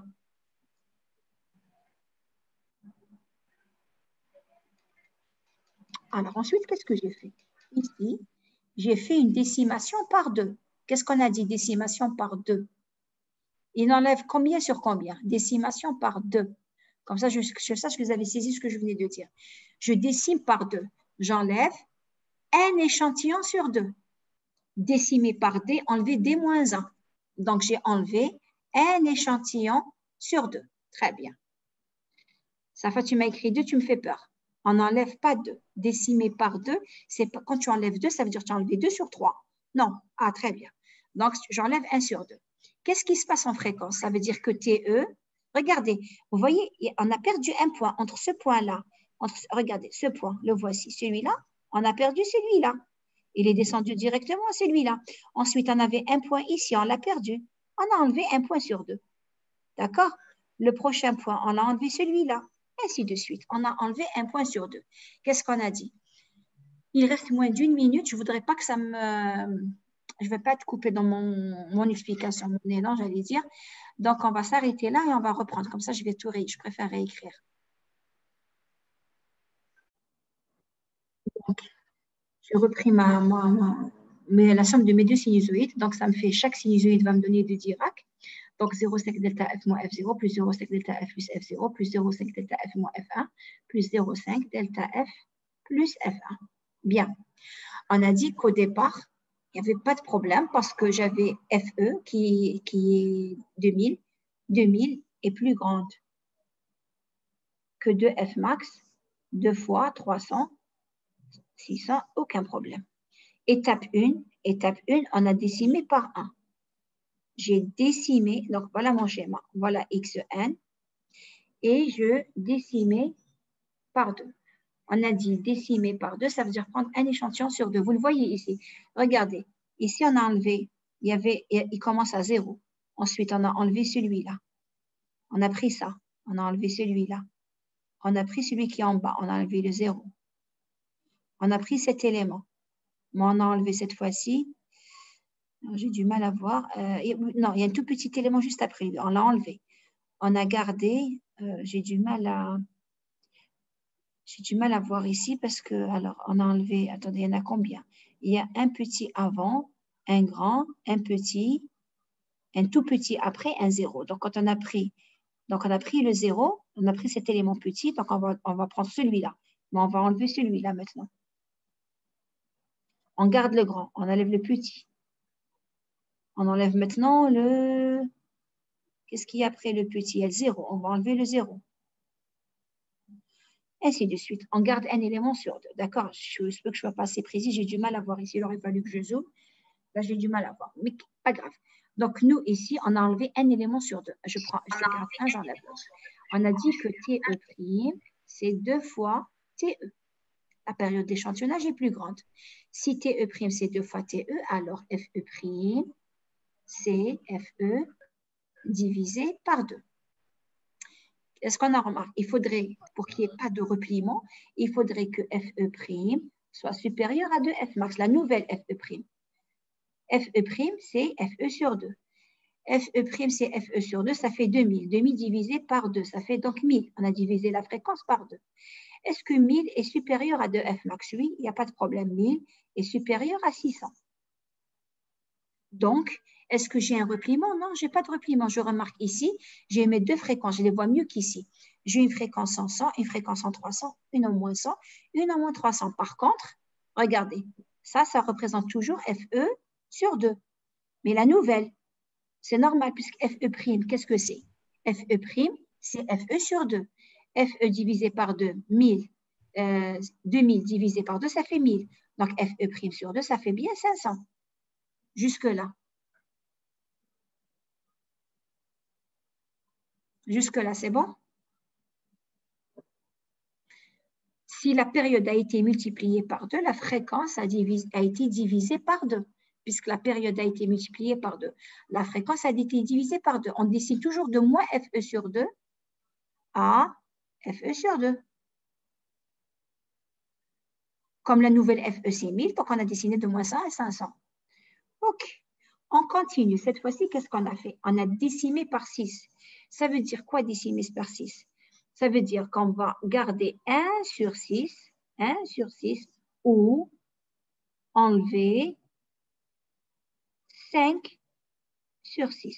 Alors ensuite, qu'est-ce que j'ai fait? Ici, j'ai fait une décimation par 2. Qu'est-ce qu'on a dit, décimation par 2? Il enlève combien sur combien? Décimation par 2. Comme ça, je sache que vous avez saisi ce que je venais de dire. Je décime par 2. J'enlève un échantillon sur 2. Décimer par D, enlever D moins 1. Donc, j'ai enlevé un échantillon sur 2. Très bien. Safa, tu m'as écrit 2, tu me fais peur. On n'enlève pas 2. Décimer par 2, c'est quand tu enlèves 2, ça veut dire que tu as enlevé 2 sur 3. Non. Ah, très bien. Donc, j'enlève 1 sur 2. Qu'est-ce qui se passe en fréquence? Ça veut dire que TE, regardez, vous voyez, on a perdu un point entre ce point-là. Regardez, ce point, le voici, celui-là, on a perdu celui-là. Il est descendu directement à celui-là. Ensuite, on avait un point ici, on l'a perdu. On a enlevé un point sur 2. D'accord? Le prochain point, on a enlevé celui-là. Ainsi de suite. On a enlevé un point sur 2. Qu'est-ce qu'on a dit? Il reste moins d'une minute. Je ne voudrais pas que ça me... Je ne vais pas être coupée dans mon explication, mon élan, j'allais dire. Donc, on va s'arrêter là et on va reprendre. Comme ça, je vais tout je préfère réécrire. Donc, j'ai repris la somme de mes deux sinusoïdes. Donc, ça me fait, chaque sinusoïde va me donner 2 Dirac. Donc, 0,5 delta F moins F0 plus 0,5 delta F plus F0 plus 0,5 delta F moins F1 plus 0,5 delta F plus F1. Bien. On a dit qu'au départ, il n'y avait pas de problème parce que j'avais FE qui est 2000. 2000 est plus grande que 2F max, 2 fois 300, 600, aucun problème. Étape 1, on a décimé par 1. J'ai décimé, donc voilà mon schéma, voilà Xn, et je décimais par 2. On a dit décimer par 2, ça veut dire prendre un échantillon sur 2. Vous le voyez ici. Regardez, ici on a enlevé, il commence à 0. Ensuite, on a enlevé celui-là. On a pris ça, on a enlevé celui-là. On a pris celui qui est en bas, on a enlevé le 0. On a pris cet élément. Moi, on a enlevé cette fois-ci. J'ai du mal à voir. Non, il y a un tout petit élément juste après. On l'a enlevé. On a gardé. J'ai du mal à voir ici parce que, alors, on a enlevé. Attendez, il y en a combien? il y a un petit avant, un grand, un petit, un tout petit après, un 0. Donc, quand on a pris, le 0, on a pris cet élément petit, donc on va prendre celui-là. Mais on va enlever celui-là maintenant. On garde le grand, on enlève le petit. On enlève maintenant le... Qu'est-ce qu'il y a après le petit? Il y a le 0, on va enlever le 0. Ainsi de suite. On garde un élément sur deux. D'accord? Je peux que je ne sois pas assez précis, j'ai du mal à voir ici. Il aurait fallu que je zoome. Là, j'ai du mal à voir, mais pas grave. Donc, nous, ici, on a enlevé un élément sur deux. Je garde un, j'enlève l'autre. On a dit que TE', c'est 2 fois TE. La période d'échantillonnage est plus grande. Si TE', c'est 2 fois TE, alors FE', c'est FE divisé par 2. Est-ce qu'on a remarqué? Il faudrait, pour qu'il n'y ait pas de repliement, il faudrait que FE' soit supérieur à 2 Fmax, la nouvelle FE'. FE', c'est FE sur 2. FE', c'est FE sur 2, ça fait 2000. 2000 divisé par 2, ça fait donc 1000. On a divisé la fréquence par 2. Est-ce que 1000 est supérieur à 2 Fmax? Oui, il n'y a pas de problème. 1000 est supérieur à 600. Donc, est-ce que j'ai un repliement? Non, je n'ai pas de repliement. Je remarque ici, j'ai mes deux fréquences. Je les vois mieux qu'ici. J'ai une fréquence en 100, une fréquence en 300, une en moins 100, une en moins 300. Par contre, regardez, ça représente toujours FE sur 2. Mais la nouvelle, c'est normal puisque FE', qu'est-ce que c'est? FE', c'est FE sur 2. FE divisé par 2, 1000. 2000 divisé par 2, ça fait 1000. Donc, FE' sur 2, ça fait bien 500. Jusque-là. Jusque-là, c'est bon? Si la période a été multipliée par 2, la fréquence a été divisée par 2. Puisque la période a été multipliée par 2. La fréquence a été divisée par 2. On décide toujours de moins FE sur 2 à FE sur 2. Comme la nouvelle FE, c'est 1000, donc on a dessiné de moins 100 à 500. OK. On continue. Cette fois-ci, qu'est-ce qu'on a fait? On a décimé par 6. Ça veut dire quoi décimer par 6? Ça veut dire qu'on va garder 1 sur 6 ou enlever 5 sur 6.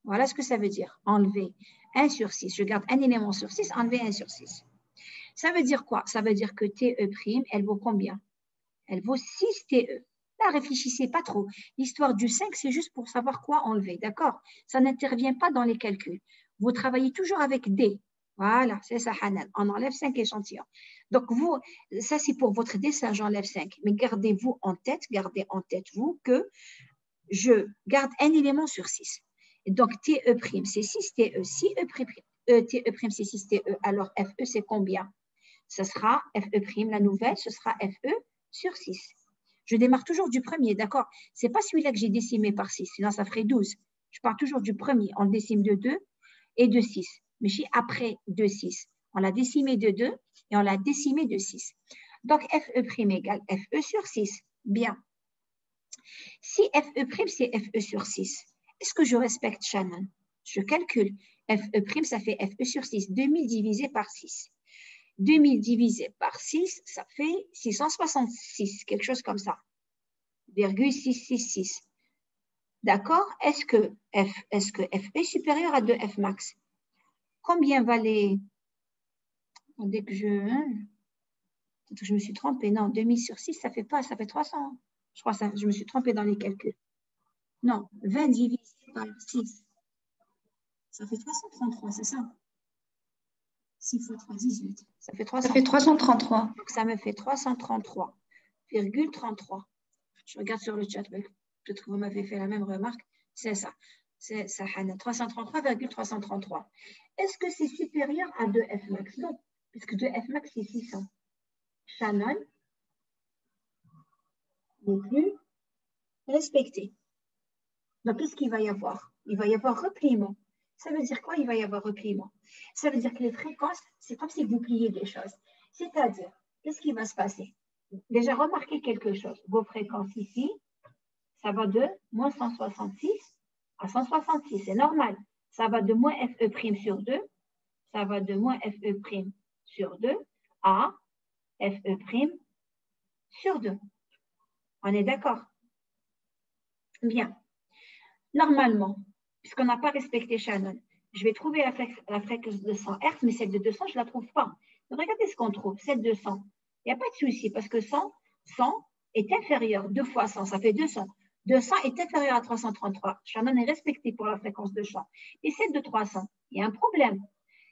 Voilà ce que ça veut dire. Enlever 1 sur 6. Je garde un élément sur 6, enlever 1 sur 6. Ça veut dire quoi? Ça veut dire que TE', elle vaut combien? Elle vaut 6 TE. Là, réfléchissez pas trop. L'histoire du 5, c'est juste pour savoir quoi enlever, d'accord? Ça n'intervient pas dans les calculs. Vous travaillez toujours avec D. Voilà, c'est ça, Hanan. On enlève 5 échantillons. Donc, vous, ça, c'est pour votre dessin, j'enlève 5. Mais gardez en tête, vous, que je garde un élément sur 6. Et donc, TE', c'est 6 TE. Si TE', c'est 6 TE, alors FE, c'est combien? Ce sera FE', la nouvelle, ce sera FE sur 6. Je démarre toujours du premier, d'accord? Ce n'est pas celui-là que j'ai décimé par 6, sinon ça ferait 12. Je pars toujours du premier. On le décime de 2 et de 6. Mais après 2, 6, on l'a décimé de 2 et on l'a décimé de 6. Donc, FE' égale FE sur 6. Bien. Si FE', c'est FE sur 6, est-ce que je respecte Shannon? Je calcule. FE', ça fait FE sur 6. 2000 divisé par 6. 2000 divisé par 6, ça fait 666, quelque chose comme ça. 666. D'accord? Est-ce que F est supérieur à 2 F max? Combien valait... Dès que je me suis trompée. Non, 2000 sur 6, ça fait pas, ça fait 300. Je crois que je me suis trompée dans les calculs. Non, 20 divisé par 6. Ça fait 333, c'est ça? 6 fois 3, 18. Ça fait 333. Donc, ça me fait 333,33. Je regarde sur le chat, peut-être que vous m'avez fait la même remarque. C'est ça. C'est ça, Hannah. 333,333. Est-ce que c'est supérieur à 2F max? Non, puisque 2F max, c'est 600. Shannon n'est plus respecté. Donc, qu'est-ce qu'il va y avoir? Il va y avoir repliement. Ça veut dire quoi, il va y avoir repliement? Ça veut dire que les fréquences, c'est comme si vous pliez des choses. C'est-à-dire, qu'est-ce qui va se passer? Déjà, remarquez quelque chose. Vos fréquences ici, ça va de moins 166 à 166. C'est normal. Ça va de moins FE' sur 2. Ça va de moins FE' sur 2 à FE' sur 2. On est d'accord? Bien. Normalement, puisqu'on n'a pas respecté Shannon, je vais trouver la fréquence de 100 Hz, mais celle de 200, je ne la trouve pas. Donc, regardez ce qu'on trouve, celle de 100. Il n'y a pas de souci, parce que 100 est inférieur. 2 fois 100, ça fait 200. 200 est inférieur à 333. Shannon est respecté pour la fréquence de champ. Et celle de 300, il y a un problème.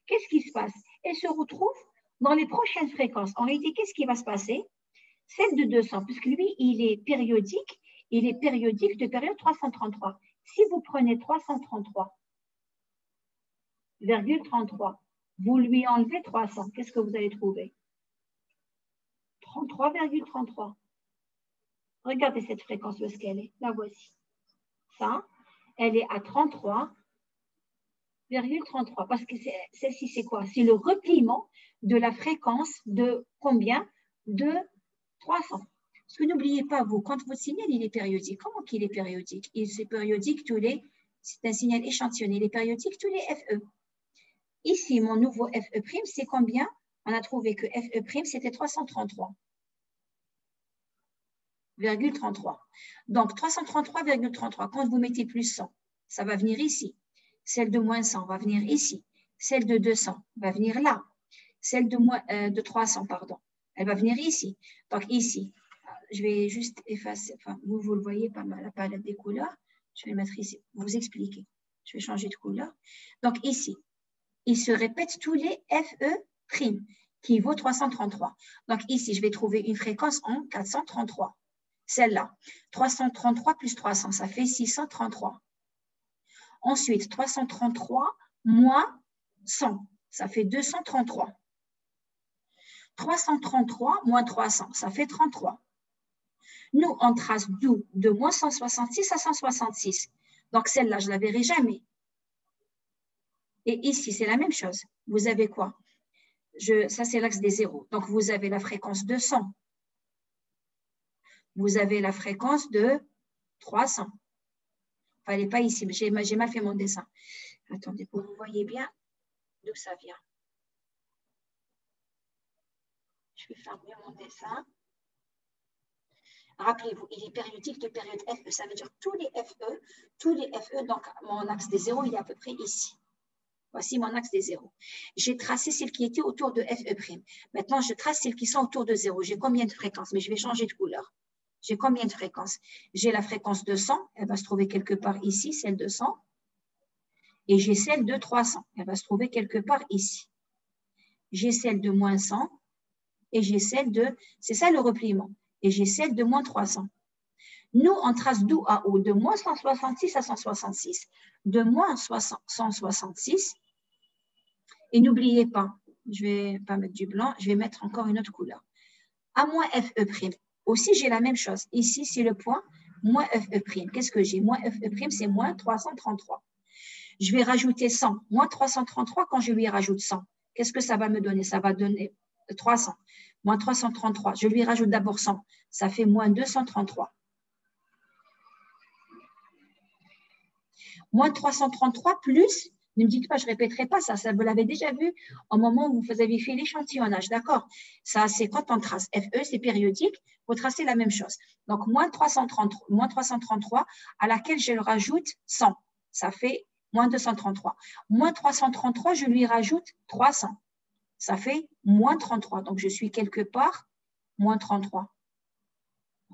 Qu'est-ce qui se passe? Elle se retrouve dans les prochaines fréquences. En réalité, qu'est-ce qui va se passer? Celle de 200, puisque lui, il est périodique de période 333. Si vous prenez 333,33, vous lui enlevez 300, qu'est-ce que vous allez trouver? 33,33. Regardez cette fréquence, où est-ce qu'elle est? La voici. Ça, elle est à 33,33. Parce que celle-ci, c'est quoi? C'est le repliement de la fréquence de combien? De 300. Parce que n'oubliez pas, vous, quand votre signal il est périodique, comment qu'il est périodique? Il est périodique c'est un signal échantillonné, il est périodique tous les FE. Ici, mon nouveau FE', c'est combien? On a trouvé que FE', c'était 333,33. Donc, 333,33, quand vous mettez plus 100, ça va venir ici. Celle de moins 100 va venir ici. Celle de 200 va venir là. Celle de 300, pardon, elle va venir ici. Donc, ici, je vais juste effacer, enfin, vous le voyez pas mal, la palette des couleurs. Je vais mettre ici, vous expliquer. Je vais changer de couleur. Donc, ici, il se répète tous les FE' qui vaut 333. Donc, ici, je vais trouver une fréquence en 433. Celle-là, 333 plus 300, ça fait 633. Ensuite, 333 moins 100, ça fait 233. 333 moins 300, ça fait 33. Nous, on trace d'où? De moins 166 à 166. Donc, celle-là, je ne la verrai jamais. Et ici, c'est la même chose. Vous avez quoi? Ça, c'est l'axe des zéros. Donc, vous avez la fréquence de 100. Vous avez la fréquence de 300. Enfin, elle n'est pas ici, mais j'ai mal fait mon dessin. Attendez, pour que vous voyez bien d'où ça vient. Je vais faire mieux mon dessin. Rappelez-vous, il est périodique de période FE. Ça veut dire tous les FE, donc mon axe des zéros, il est à peu près ici. Voici mon axe des zéros. J'ai tracé celles qui étaient autour de FE'. Maintenant, je trace celles qui sont autour de 0. J'ai combien de fréquences? Mais je vais changer de couleur. J'ai combien de fréquences? J'ai la fréquence de 100. Elle va se trouver quelque part ici, celle de 100. Et j'ai celle de 300. Elle va se trouver quelque part ici. J'ai celle de moins 100. Et j'ai celle de... C'est ça le repliement. Et j'ai celle de moins 300. Nous, on trace d'où à où? De moins 166 à 166. De moins 166. Et n'oubliez pas, je ne vais pas mettre du blanc, je vais mettre encore une autre couleur. À moins FE'. Aussi, j'ai la même chose. Ici, c'est le point moins FE'. Qu'est-ce que j'ai? Moins FE', c'est moins 333. Je vais rajouter 100. Moins 333, quand je lui rajoute 100, qu'est-ce que ça va me donner? Ça va donner 300. Moins 333. Je lui rajoute d'abord 100. Ça fait moins 233. Moins 333 plus, ne me dites pas, je ne répéterai pas ça, vous l'avez déjà vu au moment où vous avez fait l'échantillonnage, d'accord? Ça, c'est quand on trace. FE, c'est périodique, vous tracez la même chose. Donc, moins 333, à laquelle je le rajoute 100. Ça fait moins 233. Moins 333, je lui rajoute 300. Ça fait moins 33. Donc, je suis quelque part moins 33.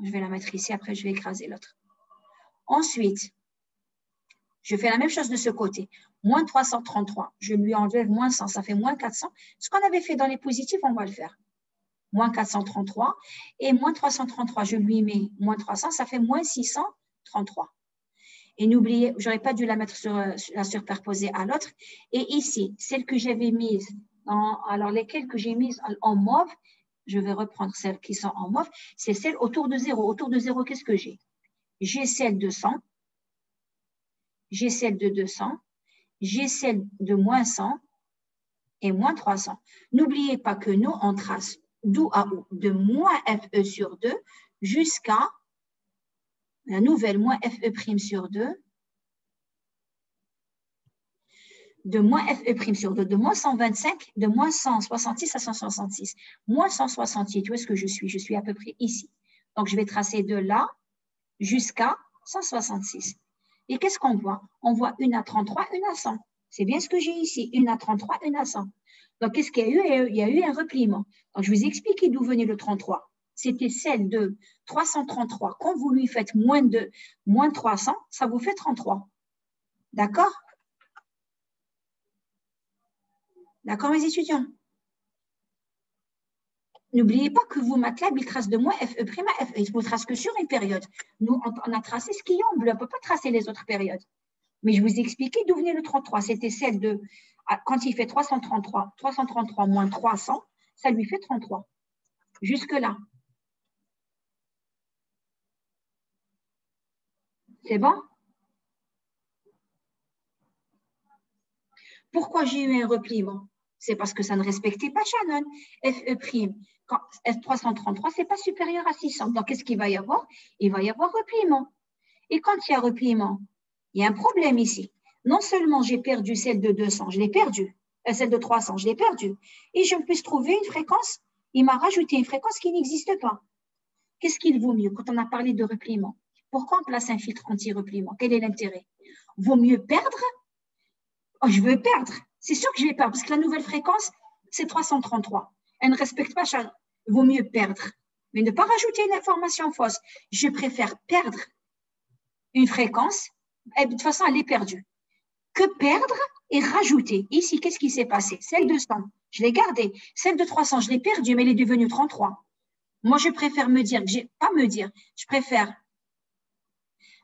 Je vais la mettre ici, après je vais écraser l'autre. Ensuite, je fais la même chose de ce côté. Moins 333, je lui enlève moins 100, ça fait moins 400. Ce qu'on avait fait dans les positifs, on va le faire. Moins 433 et moins 333, je lui mets moins 300, ça fait moins 633. Et n'oubliez, je n'aurais pas dû la mettre la superposer à l'autre. Et ici, celle que j'avais mise, alors lesquelles que j'ai mises en mauve, je vais reprendre celles qui sont en mauve, c'est celles autour de 0. Autour de 0, qu'est-ce que j'ai? J'ai celle de 100. J'ai celle de 200, j'ai celle de moins 100 et moins 300. N'oubliez pas que nous, on trace d'où à où, de moins FE sur 2 jusqu'à la nouvelle moins FE' sur 2, de moins FE' sur 2, de moins 125, de moins 166 à 166. Moins 168, où est-ce que je suis? Je suis à peu près ici. Donc, je vais tracer de là jusqu'à 166. Et qu'est-ce qu'on voit? On voit une à 33, une à 100. C'est bien ce que j'ai ici, une à 33, une à 100. Donc, qu'est-ce qu'il y a eu? Il y a eu un repliement. Donc, je vous ai expliqué d'où venait le 33. C'était celle de 333. Quand vous lui faites moins 300, ça vous fait 33. D'accord? D'accord, mes étudiants? N'oubliez pas que vous, MATLAB, il trace de moins FE' à FE. Il ne vous trace que sur une période. Nous, on a tracé ce qui est en bleu. On ne peut pas tracer les autres périodes. Mais je vous ai expliqué d'où venait le 33. C'était celle de, quand il fait 333 moins 300, ça lui fait 33. Jusque-là. C'est bon? Pourquoi j'ai eu un repliement? C'est parce que ça ne respectait pas Shannon. FE', quand F333, ce n'est pas supérieur à 600. Donc, qu'est-ce qu'il va y avoir? Il va y avoir repliement. Et quand il y a repliement, il y a un problème ici. Non seulement j'ai perdu celle de 200, je l'ai perdue. Celle de 300, je l'ai perdue. Et je peux trouver une fréquence. Il m'a rajouté une fréquence qui n'existe pas. Qu'est-ce qu'il vaut mieux quand on a parlé de repliement? Pourquoi on place un filtre anti-repliement? Quel est l'intérêt? Vaut mieux perdre? Oh, je veux perdre. C'est sûr que je vais perdre parce que la nouvelle fréquence, c'est 333. Elle ne respecte pas Shannon. Vaut mieux perdre. Mais ne pas rajouter une information fausse. Je préfère perdre une fréquence. Et de toute façon, elle est perdue. Que perdre et rajouter. Ici, qu'est-ce qui s'est passé? Celle de 100, je l'ai gardée. Celle de 300, je l'ai perdue, mais elle est devenue 33. Moi, je préfère je préfère,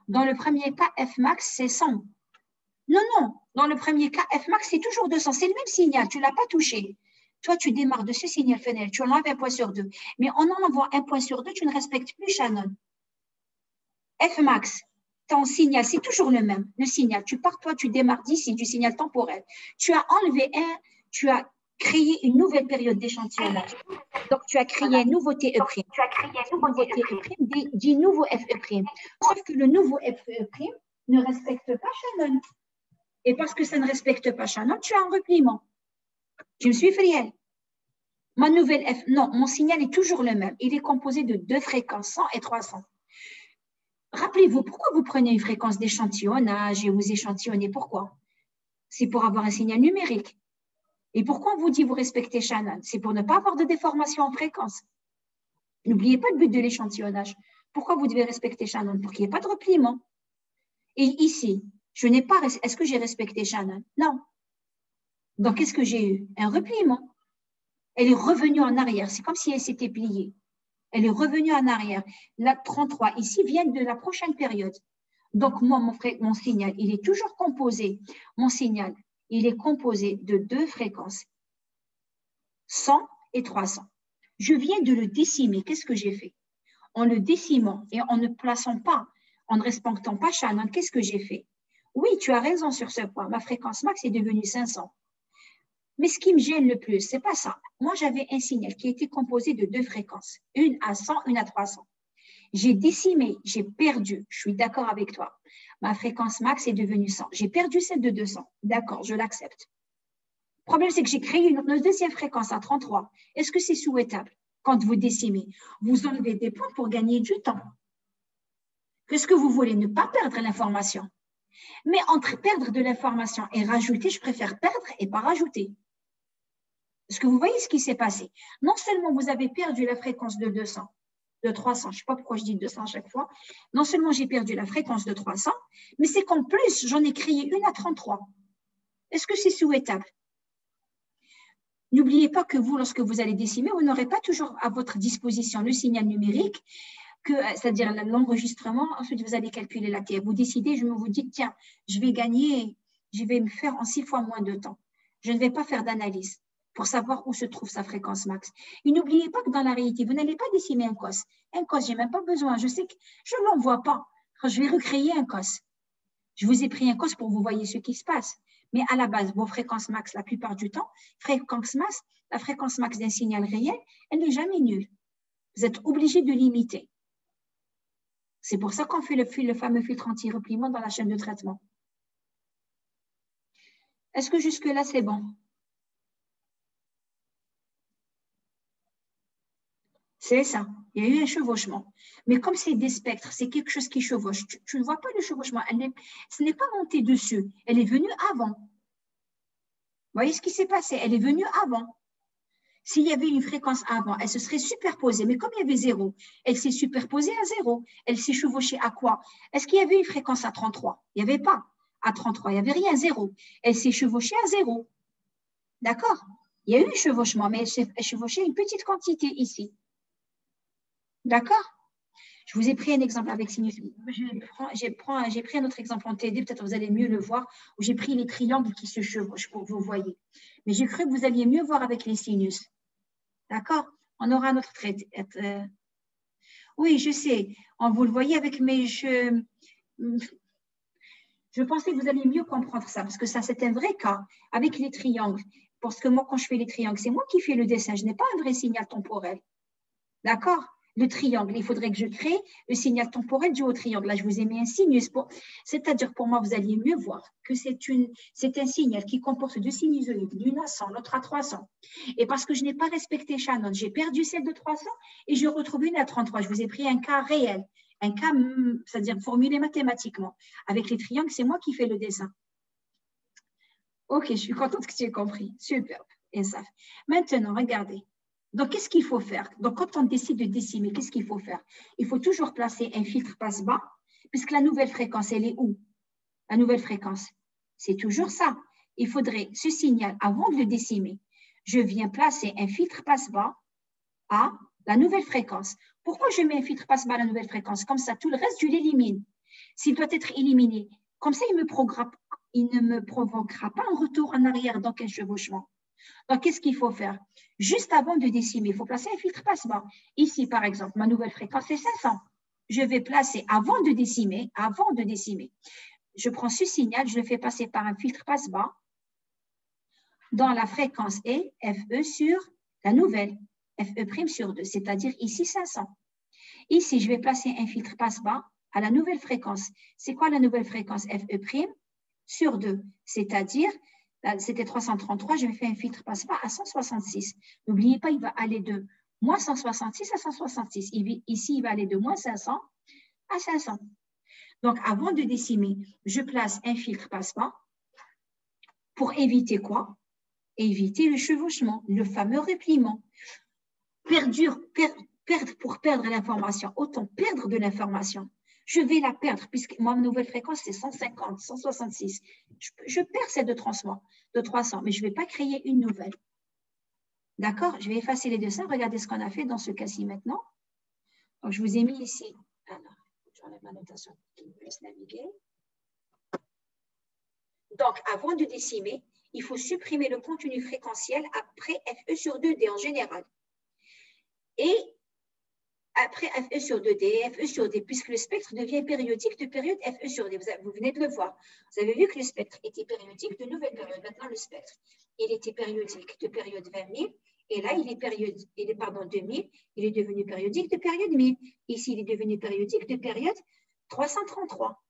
dans le premier cas, Fmax, c'est 100. Non, dans le premier cas, Fmax, c'est toujours 200. C'est le même signal, tu ne l'as pas touché. Toi, tu démarres de ce signal Fenel, tu enlèves un point sur 2. Mais en enlevant un point sur 2, tu ne respectes plus Shannon. Fmax, ton signal, c'est toujours le même, le signal. Tu pars, toi, tu démarres d'ici, du signal temporel. Tu as enlevé tu as créé une nouvelle période d'échantillonnage. Donc, tu as créé un nouveau TE'. Nouveau TE' dit nouveau FE'. Sauf que le nouveau FE' ne respecte pas Shannon. Et parce que ça ne respecte pas Shannon, tu as un repliement. Tu me suis, Friel? Ma nouvelle F, non, mon signal est toujours le même. Il est composé de deux fréquences, 100 et 300. Rappelez-vous, pourquoi vous prenez une fréquence d'échantillonnage et vous échantillonnez? Pourquoi? C'est pour avoir un signal numérique. Et pourquoi on vous dit vous respectez Shannon? C'est pour ne pas avoir de déformation en fréquence. N'oubliez pas le but de l'échantillonnage. Pourquoi vous devez respecter Shannon? Pour qu'il n'y ait pas de repliement. Et ici, je n'ai pas. Est-ce que j'ai respecté Shannon? Non. Donc, qu'est-ce que j'ai eu? Un repliement. Elle est revenue en arrière. C'est comme si elle s'était pliée. Elle est revenue en arrière. La 33 ici vient de la prochaine période. Donc, moi, mon signal, il est toujours composé. Mon signal, il est composé de deux fréquences, 100 et 300. Je viens de le décimer. Qu'est-ce que j'ai fait? En le décimant et en ne plaçant pas, en ne respectant pas Shannon, qu'est-ce que j'ai fait? Oui, tu as raison sur ce point. Ma fréquence max est devenue 500. Mais ce qui me gêne le plus, c'est pas ça. Moi, j'avais un signal qui était composé de deux fréquences, une à 100, une à 300. J'ai décimé, j'ai perdu. Je suis d'accord avec toi. Ma fréquence max est devenue 100. J'ai perdu celle de 200. D'accord, je l'accepte. Le problème, c'est que j'ai créé une deuxième fréquence à 33. Est-ce que c'est souhaitable? Quand vous décimez, vous enlevez des points pour gagner du temps. Qu'est-ce que vous voulez? Ne pas perdre l'information. Mais entre perdre de l'information et rajouter, je préfère perdre et pas rajouter. Est-ce que vous voyez ce qui s'est passé? Non seulement vous avez perdu la fréquence de 200, de 300, je ne sais pas pourquoi je dis 200 à chaque fois, non seulement j'ai perdu la fréquence de 300, mais c'est qu'en plus, j'en ai créé une à 33. Est-ce que c'est souhaitable? N'oubliez pas que vous, lorsque vous allez décimer, vous n'aurez pas toujours à votre disposition le signal numérique, c'est-à-dire l'enregistrement. Ensuite, vous allez calculer la TF. Vous décidez, vous dites, tiens, je vais gagner, je vais me faire en 6 fois moins de temps. Je ne vais pas faire d'analyse pour savoir où se trouve sa fréquence max. Et n'oubliez pas que dans la réalité, vous n'allez pas décimer un cos. Un cos, je n'ai même pas besoin. Je sais que je ne l'envoie pas. Je vais recréer un cos. Je vous ai pris un cos pour que vous voyez ce qui se passe. Mais à la base, vos fréquences max, la plupart du temps, la fréquence max d'un signal réel, elle n'est jamais nulle. Vous êtes obligé de limiter. C'est pour ça qu'on fait le fameux filtre anti-repliement dans la chaîne de traitement. Est-ce que jusque-là, c'est bon? C'est ça. Il y a eu un chevauchement. Mais comme c'est des spectres, c'est quelque chose qui chevauche. Tu ne vois pas le chevauchement. Ce n'est pas monté dessus. Elle est venue avant. Vous voyez ce qui s'est passé? Elle est venue avant. S'il y avait une fréquence avant, elle se serait superposée. Mais comme il y avait 0, elle s'est superposée à 0. Elle s'est chevauchée à quoi? Est-ce qu'il y avait une fréquence à 33? Il n'y avait pas. À 33, il n'y avait rien, 0. Elle s'est chevauchée à 0. D'accord? Il y a eu un chevauchement, mais elle s'est chevauchée une petite quantité ici. D'accord? Je vous ai pris un exemple avec sinus. J'ai pris un autre exemple en TD, peut-être vous allez mieux le voir, où j'ai pris les triangles qui se chevauchent pour que vous voyez. Mais j'ai cru que vous alliez mieux voir avec les sinus. D'accord? On aura un autre trait. Oui, je sais. Vous le voyez avec mes... Je pensais que vous alliez mieux comprendre ça, parce que ça, c'est un vrai cas avec les triangles. Parce que moi, quand je fais les triangles, c'est moi qui fais le dessin. Je n'ai pas un vrai signal temporel. D'accord? Le triangle, il faudrait que je crée le signal temporel dû au triangle. Là, je vous ai mis un sinus. C'est-à-dire, pour moi, vous alliez mieux voir que c'est un signal qui comporte deux sinusoïdes, l'une à 100, l'autre à 300. Et parce que je n'ai pas respecté Shannon, j'ai perdu celle de 300 et je retrouve une à 33. Je vous ai pris un cas réel, un cas, c'est-à-dire formulé mathématiquement. Avec les triangles, c'est moi qui fais le dessin. Ok, je suis contente que tu aies compris. Superbe. Et ça. Maintenant, regardez. Donc, qu'est-ce qu'il faut faire? Donc, quand on décide de décimer, qu'est-ce qu'il faut faire? Il faut toujours placer un filtre passe-bas, puisque la nouvelle fréquence, elle est où? La nouvelle fréquence, c'est toujours ça. Il faudrait ce signal, avant de le décimer, je viens placer un filtre passe-bas à la nouvelle fréquence. Pourquoi je mets un filtre passe-bas à la nouvelle fréquence? Comme ça, tout le reste, je l'élimine. S'il doit être éliminé, comme ça, il ne me provoquera pas un retour en arrière, donc un chevauchement. Donc, qu'est-ce qu'il faut faire? Juste avant de décimer, il faut placer un filtre passe-bas. Ici, par exemple, ma nouvelle fréquence est 500. Je vais placer, avant de décimer, je prends ce signal, je le fais passer par un filtre passe-bas dans la fréquence E, FE sur la nouvelle, FE' sur 2, c'est-à-dire ici 500. Ici, je vais placer un filtre passe-bas à la nouvelle fréquence. C'est quoi la nouvelle fréquence? FE' sur 2, c'est-à-dire c'était 333, je vais faire un filtre passe-bas à 166. N'oubliez pas, il va aller de moins 166 à 166. Ici, il va aller de moins 500 à 500. Donc, avant de décimer, je place un filtre passe-bas pour éviter quoi? Éviter le chevauchement, le fameux repliement. Pour perdre l'information, autant perdre de l'information. Je vais la perdre puisque ma nouvelle fréquence, c'est 150, 166. Je perds celle de 300, mais je ne vais pas créer une nouvelle. D'accord? Je vais effacer les dessins. Regardez ce qu'on a fait dans ce cas-ci maintenant. Donc, je vous ai mis ici. Alors, j'enlève ma notation pour qu'il puisse naviguer. Donc, avant de décimer, il faut supprimer le contenu fréquentiel après FE sur 2D en général. Et après FE sur 2D, FE sur D, puisque le spectre devient périodique de période FE sur D. Vous venez de le voir. Vous avez vu que le spectre était périodique de nouvelle période. Maintenant, le spectre, il était périodique de période 20 000. Et là, il est 2000. Il est devenu périodique de période 1000. Ici, il est devenu périodique de période 333.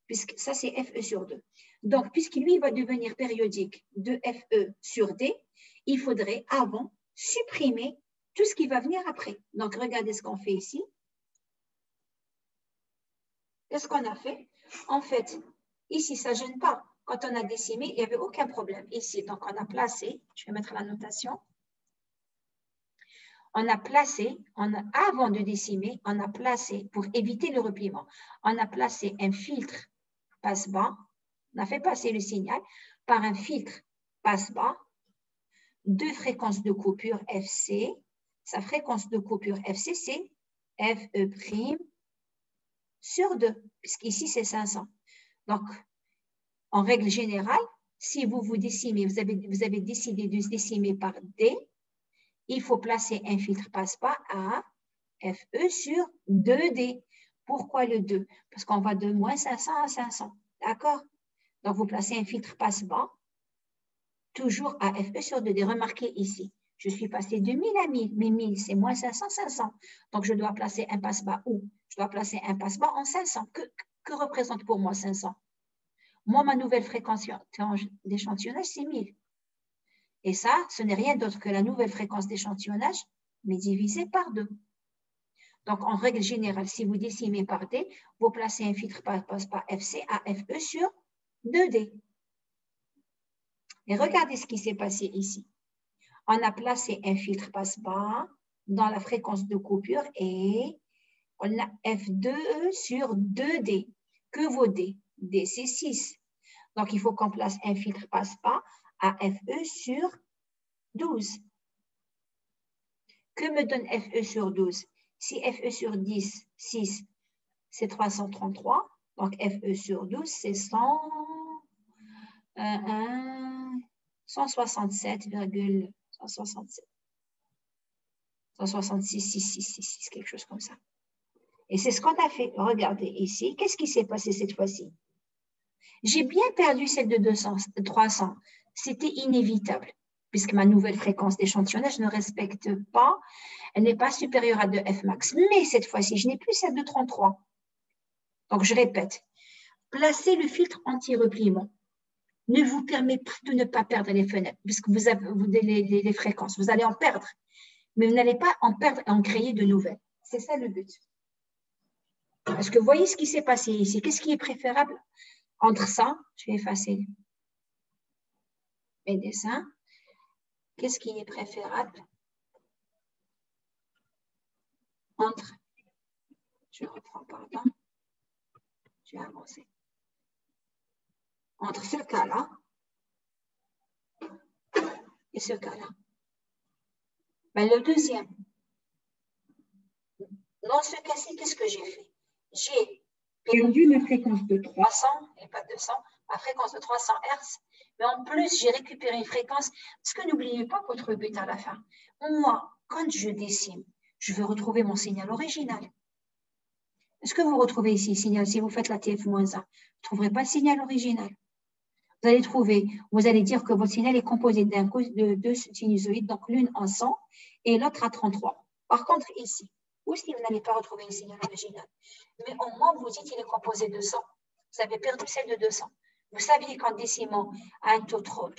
Puisque ça, c'est FE sur 2. Donc, puisqu'il lui va devenir périodique de FE sur D, il faudrait avant supprimer tout ce qui va venir après. Donc, regardez ce qu'on fait ici. Qu'est-ce qu'on a fait? En fait, ici, ça ne gêne pas. Quand on a décimé, il n'y avait aucun problème. Ici, donc, on a placé, je vais mettre la notation. On a placé, avant de décimer, on a placé, pour éviter le repliement, on a placé un filtre passe-bas. On a fait passer le signal par un filtre passe-bas, deux fréquences de coupure FC. Sa fréquence de coupure FC, c'est FE' sur 2, puisqu'ici, c'est 500. Donc, en règle générale, si vous décimez, vous avez décidé de se décimer par D, il faut placer un filtre passe-bas à FE sur 2D. Pourquoi le 2? Parce qu'on va de moins 500 à 500. D'accord? Donc, vous placez un filtre passe-bas, toujours à FE sur 2D. Remarquez ici. Je suis passé de 1000 à 1000, mais 1000, c'est moins 500, 500. Donc, je dois placer un passe-bas où? Je dois placer un passe-bas en 500. Que représente pour moi 500? Moi, ma nouvelle fréquence d'échantillonnage, c'est 1000. Et ça, ce n'est rien d'autre que la nouvelle fréquence d'échantillonnage, mais divisée par 2. Donc, en règle générale, si vous décimez par D, vous placez un filtre passe-pas FC à FE sur 2D. Et regardez ce qui s'est passé ici. On a placé un filtre passe-bas dans la fréquence de coupure et on a F2E sur 2D. Que vaut D? D, c'est 6. Donc, il faut qu'on place un filtre passe-pas à FE sur 12. Que me donne FE sur 12? Si FE sur 10, 6, c'est 333. Donc, FE sur 12, c'est 166, quelque chose comme ça. Et c'est ce qu'on a fait. Regardez ici. Qu'est-ce qui s'est passé cette fois-ci? J'ai bien perdu celle de 300. C'était inévitable, puisque ma nouvelle fréquence d'échantillonnage ne respecte pas, elle n'est pas supérieure à 2F max. Mais cette fois-ci, je n'ai plus celle de 33. Donc, je répète, placez le filtre anti-repliement. Ne vous permet pas de ne pas perdre les fenêtres, puisque vous avez les fréquences. Vous allez en perdre, mais vous n'allez pas en perdre et en créer de nouvelles. C'est ça le but. Est-ce que vous voyez ce qui s'est passé ici? Qu'est-ce qui est préférable entre ça? Je vais effacer mes dessins. Qu'est-ce qui est préférable entre, je reprends, pardon, je vais avancer, entre ce cas-là et ce cas-là? Ben, le deuxième. Dans ce cas-ci, qu'est-ce que j'ai fait? J'ai perdu ma fréquence de 300 et pas 200, ma fréquence de 300 Hz, mais en plus, j'ai récupéré une fréquence, parce que n'oubliez pas votre but à la fin. Moi, quand je décime, je veux retrouver mon signal original. Est-ce que vous retrouvez ici le signal? Si vous faites la TF-1, vous ne trouverez pas le signal original. Vous allez trouver, vous allez dire que votre signal est composé de deux sinusoïdes, donc l'une en 100 et l'autre à 33. Par contre, ici, ou si vous n'allez pas retrouver un signal original, mais au moins vous dites qu'il est composé de 100. Vous avez perdu celle de 200. Vous saviez qu'en décimant à un taux trop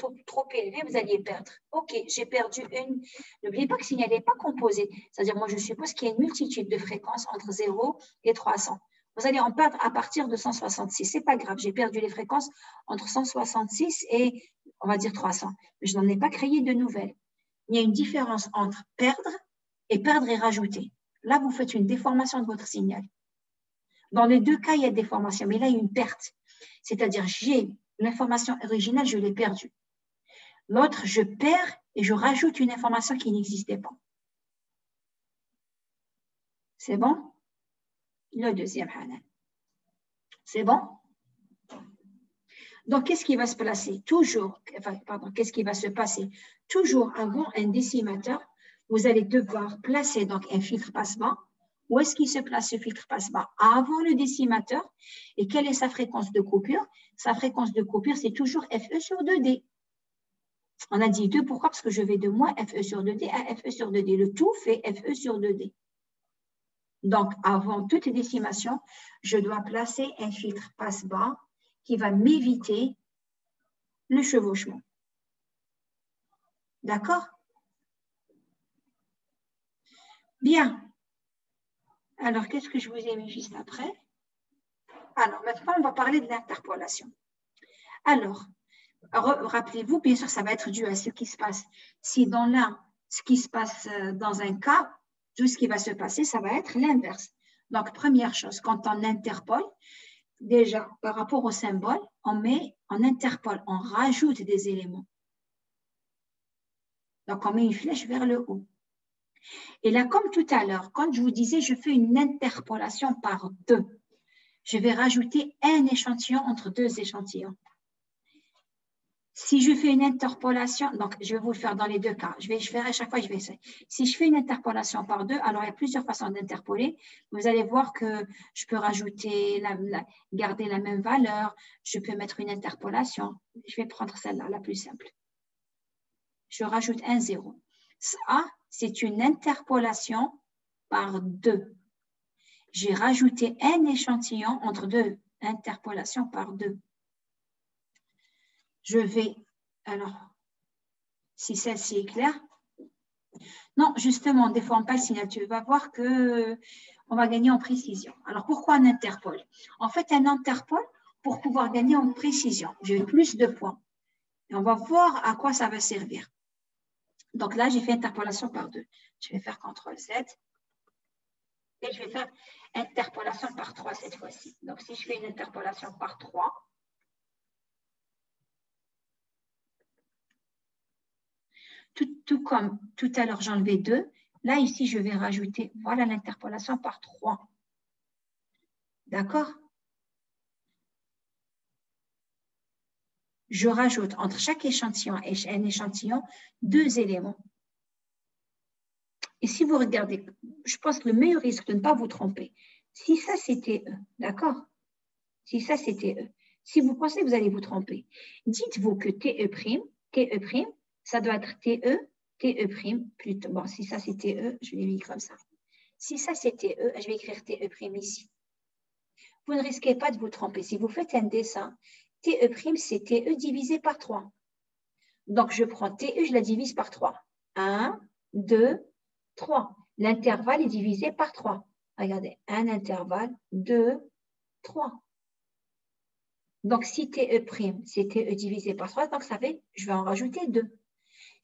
élevé, vous alliez perdre. OK, j'ai perdu une. N'oubliez pas que le signal n'est pas composé. C'est-à-dire, moi, je suppose qu'il y a une multitude de fréquences entre 0 et 300. Vous allez en perdre à partir de 166. Ce n'est pas grave, j'ai perdu les fréquences entre 166 et, on va dire, 300. Mais je n'en ai pas créé de nouvelles. Il y a une différence entre perdre et rajouter. Là, vous faites une déformation de votre signal. Dans les deux cas, il y a déformation, mais là, il y a une perte. C'est-à-dire, j'ai l'information originale, je l'ai perdue. L'autre, je perds et je rajoute une information qui n'existait pas. C'est bon? Le deuxième, Hanan. C'est bon? Donc, qu'est-ce qui va se placer? Toujours, qu'est-ce qui va se passer? Toujours avant un décimateur, vous allez devoir placer donc un filtre passe-bas. Où est-ce qu'il se place ce filtre passe-bas? Avant le décimateur. Et quelle est sa fréquence de coupure? Sa fréquence de coupure, c'est toujours FE sur 2D. On a dit 2, pourquoi? Parce que je vais de moins FE sur 2D à FE sur 2D. Le tout fait FE sur 2D. Donc, avant toute décimation, je dois placer un filtre passe-bas qui va m'éviter le chevauchement. D'accord? Bien. Alors, qu'est-ce que je vous ai mis juste après? Alors, maintenant, on va parler de l'interpolation. Alors, rappelez-vous, bien sûr, ça va être dû à ce qui se passe. Si dans l'un, ce qui se passe dans un cas, tout ce qui va se passer, ça va être l'inverse. Donc, première chose, quand on interpole, déjà, par rapport au symbole, on interpole, on rajoute des éléments. Donc, on met une flèche vers le haut. Et là, comme tout à l'heure, quand je vous disais, je fais une interpolation par 2, je vais rajouter un échantillon entre 2 échantillons. Si je fais une interpolation, donc je vais vous le faire dans les deux cas, je ferai à chaque fois, je vais essayer. Si je fais une interpolation par 2, alors il y a plusieurs façons d'interpoler. Vous allez voir que je peux rajouter, garder la même valeur, je peux mettre une interpolation. Je vais prendre celle-là, la plus simple. Je rajoute un 0. Ça, c'est une interpolation par 2. J'ai rajouté un échantillon entre 2 interpolations par 2. Je vais, alors, si celle-ci est claire. Non, justement, on ne déforme pas le signal. Tu vas voir que on va gagner en précision. Alors, pourquoi un interpole? En fait, un interpole, pour pouvoir gagner en précision, j'ai plus de points. Et on va voir à quoi ça va servir. Donc là, j'ai fait interpolation par 2. Je vais faire CTRL-Z. Et je vais faire interpolation par 3 cette fois-ci. Donc, si je fais une interpolation par 3, tout comme tout à l'heure, j'enlevais 2, là, ici, je vais rajouter, voilà l'interpolation par 3. D'accord? Je rajoute entre chaque échantillon et un échantillon 2 éléments. Et si vous regardez, je pense que le meilleur risque de ne pas vous tromper, si ça c'était E, d'accord? Si ça c'était E, si vous pensez que vous allez vous tromper, dites-vous que TE', ça doit être TE', plutôt. Bon, si ça c'était E, je l'ai mis comme ça. Si ça c'était E, je vais écrire TE' ici. Vous ne risquez pas de vous tromper. Si vous faites un dessin, TE', c'est TE divisé par 3. Donc, je prends TE, je la divise par 3. 1, 2, 3. L'intervalle est divisé par 3. Regardez, un intervalle, 2, 3. Donc, si TE', c'est TE divisé par 3, donc ça fait, je vais en rajouter 2.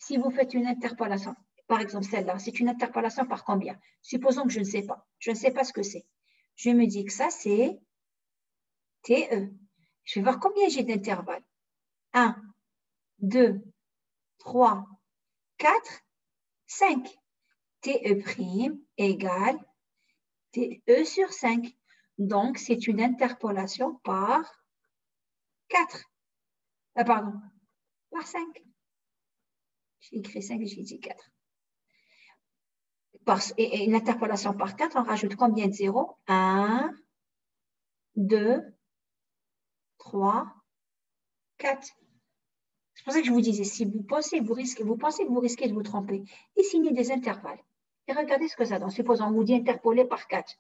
Si vous faites une interpolation, par exemple celle-là, c'est une interpolation par combien? Supposons que je ne sais pas. Je ne sais pas ce que c'est. Je me dis que ça, c'est TE. Je vais voir combien j'ai d'intervalles. 1, 2, 3, 4, 5. TE' égale TE sur 5. Donc, c'est une interpolation par 4. Pardon, par 5. J'ai écrit 5 et j'ai dit 4. Et une interpolation par 4, on rajoute combien de zéros? 1, 2, 3, 4. C'est pour ça que je vous disais, si vous pensez que vous risquez de vous tromper, dessinez des intervalles. Et regardez ce que ça donne. Supposons qu'on vous dit interpoler par 4.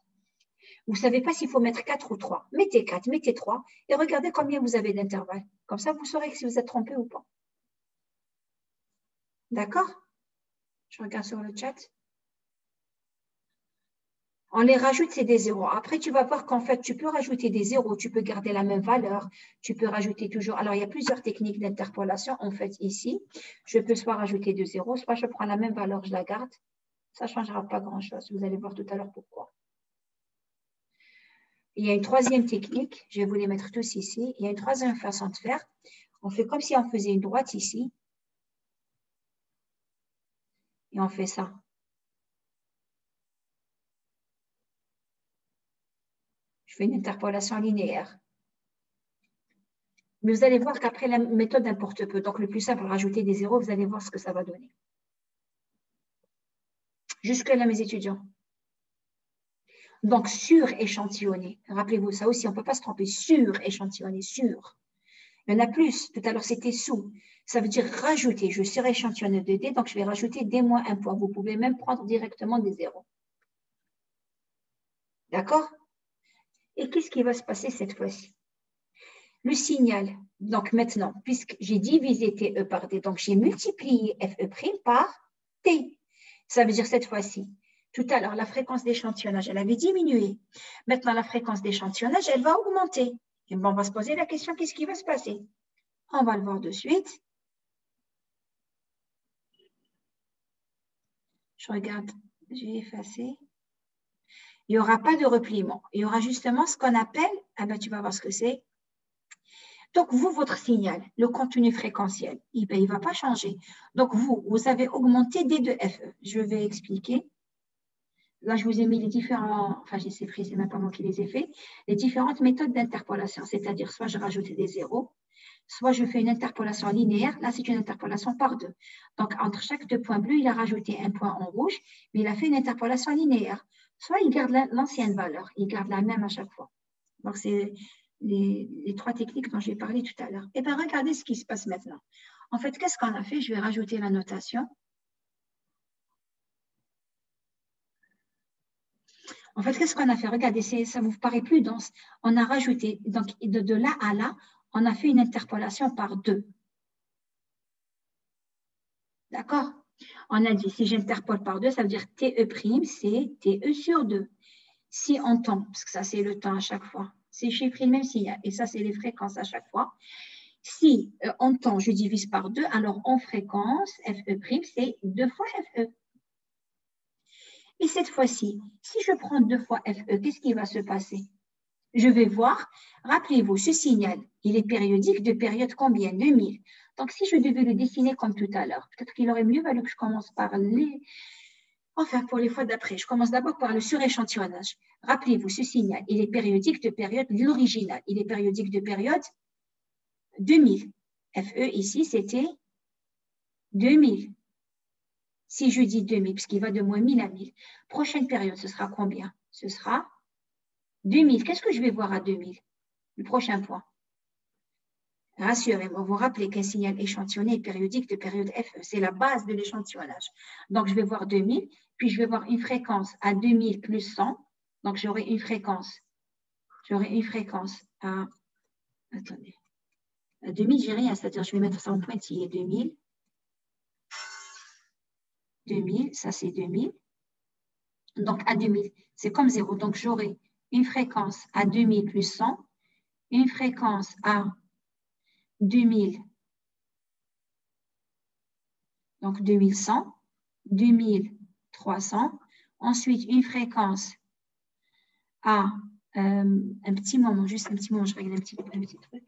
Vous ne savez pas s'il faut mettre 4 ou 3. Mettez 4, mettez 3 et regardez combien vous avez d'intervalles. Comme ça, vous saurez si vous êtes trompé ou pas. D'accord? Je regarde sur le chat. On les rajoute, c'est des zéros. Après, tu vas voir qu'en fait, tu peux rajouter des zéros, tu peux garder la même valeur, tu peux rajouter toujours. Alors, il y a plusieurs techniques d'interpolation. En fait, ici, je peux soit rajouter 2 zéros, soit je prends la même valeur, je la garde. Ça ne changera pas grand-chose. Vous allez voir tout à l'heure pourquoi. Il y a une troisième technique. Je vais vous les mettre tous ici. Il y a une troisième façon de faire. On fait comme si on faisait une droite ici. Et on fait ça. Je fais une interpolation linéaire. Mais vous allez voir qu'après, la méthode importe peu. Donc, le plus simple, rajouter des zéros, vous allez voir ce que ça va donner. Jusque-là, mes étudiants. Donc, sur-échantillonner. Rappelez-vous, ça aussi, on ne peut pas se tromper. Sur-échantillonner, sur. Il y en a plus. Tout à l'heure, c'était sous. Ça veut dire rajouter. Je suréchantillonne 2D, donc je vais rajouter D moins 1 point. Vous pouvez même prendre directement des zéros. D'accord? Et qu'est-ce qui va se passer cette fois-ci? Le signal, donc maintenant, puisque j'ai divisé TE par D, donc j'ai multiplié FE' par T. Ça veut dire cette fois-ci, tout à l'heure, la fréquence d'échantillonnage, elle avait diminué. Maintenant, la fréquence d'échantillonnage, elle va augmenter. Et bon, on va se poser la question, qu'est-ce qui va se passer? On va le voir de suite. Je regarde, j'ai effacé. Il n'y aura pas de repliement. Il y aura justement ce qu'on appelle, ah ben, tu vas voir ce que c'est. Donc, vous, votre signal, le contenu fréquentiel, il ne va pas changer. Donc, vous avez augmenté D de FE. Je vais expliquer. Là, je vous ai mis les différents, enfin, j'ai séparé, c'est même pas moi qui les ai fait, les différentes méthodes d'interpolation. C'est-à-dire, soit je rajoute des zéros, soit je fais une interpolation linéaire. Là, c'est une interpolation par 2. Donc, entre chaque 2 points bleus, il a rajouté un point en rouge, mais il a fait une interpolation linéaire. Soit il garde l'ancienne valeur, il garde la même à chaque fois. Donc, c'est les 3 techniques dont j'ai parlé tout à l'heure. Et bien, regardez ce qui se passe maintenant. En fait, qu'est-ce qu'on a fait? Je vais rajouter la notation. En fait, qu'est-ce qu'on a fait? Regardez, ça vous paraît plus dense. On a rajouté, donc de là à là, on a fait une interpolation par 2. D'accord? On a dit, si j'interpole par 2, ça veut dire TE', c'est TE sur 2. si en temps, parce que ça c'est le temps à chaque fois, c'est chiffré le même signal, et ça c'est les fréquences à chaque fois. Si en temps je divise par 2, alors en fréquence, FE', c'est 2 fois FE. Et cette fois-ci, si je prends 2 fois FE, qu'est-ce qui va se passer? Je vais voir, rappelez-vous, ce signal, il est périodique de période combien? 2000. Donc, si je devais le dessiner comme tout à l'heure, peut-être qu'il aurait mieux valu que je commence par les... Enfin, pour les fois d'après, je commence d'abord par le suréchantillonnage. Rappelez-vous, ce signal, il est périodique de période, l'original, il est périodique de période 2000. FE ici, c'était 2000. Si je dis 2000, puisqu'il va de moins 1000 à 1000, prochaine période, ce sera combien? Ce sera 2000. Qu'est-ce que je vais voir à 2000? Le prochain point. Rassurez-moi, vous rappelez qu'un signal échantillonné est périodique de période FE. C'est la base de l'échantillonnage. Donc, je vais voir 2000, puis je vais voir une fréquence à 2000 plus 100. Donc, j'aurai une fréquence à... Attendez. À 2000, j'ai rien, c'est-à-dire je vais mettre ça en pointillé. 2000. 2000, ça c'est 2000. Donc, à 2000, c'est comme 0. Donc, j'aurai une fréquence à 2000 plus 100, une fréquence à 2000, donc 2100, 2300, ensuite une fréquence à un petit moment, juste un petit moment, je règle un petit truc.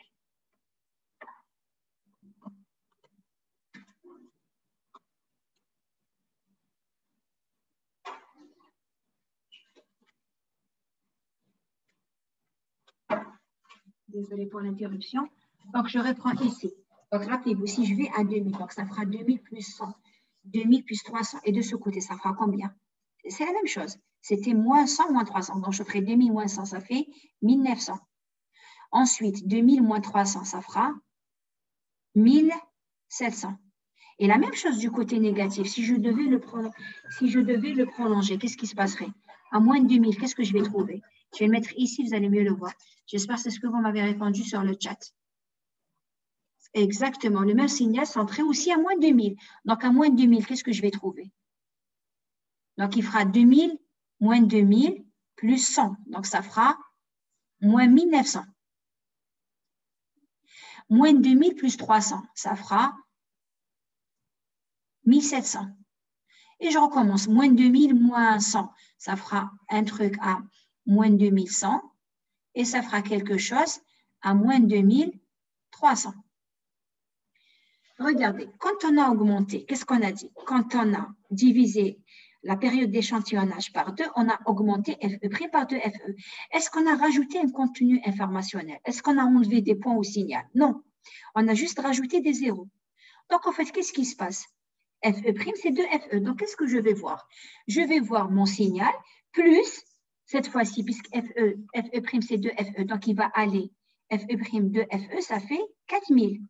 Désolée pour l'interruption. Donc, je reprends ici. Donc, rappelez-vous, si je vais à 2000, donc ça fera 2000 plus 100, 2000 plus 300, et de ce côté, ça fera combien? C'est la même chose. C'était moins 100, moins 300. Donc, je ferai 2000 moins 100, ça fait 1900. Ensuite, 2000 moins 300, ça fera 1700. Et la même chose du côté négatif. Si je devais le prolonger, qu'est-ce qui se passerait? À moins de 2000, qu'est-ce que je vais trouver? Je vais le mettre ici, vous allez mieux le voir. J'espère que c'est ce que vous m'avez répondu sur le chat. Exactement, le même signal centré aussi à moins de 2000. Donc, à moins de 2000, qu'est-ce que je vais trouver? Donc, il fera 2000 moins 2000 plus 100. Donc, ça fera moins 1900. Moins 2000 plus 300, ça fera 1700. Et je recommence. Moins 2000 moins 100, ça fera un truc à moins 2100. Et ça fera quelque chose à moins 2300. Regardez, quand on a augmenté, qu'est-ce qu'on a dit? Quand on a divisé la période d'échantillonnage par 2, on a augmenté FE' par 2 FE. Est-ce qu'on a rajouté un contenu informationnel? Est-ce qu'on a enlevé des points au signal? Non. On a juste rajouté des zéros. Donc, en fait, qu'est-ce qui se passe? FE', c'est 2 FE. Donc, qu'est-ce que je vais voir? Je vais voir mon signal plus, cette fois-ci, puisque FE', c'est 2 FE, donc il va aller FE', 2 FE, ça fait 4000.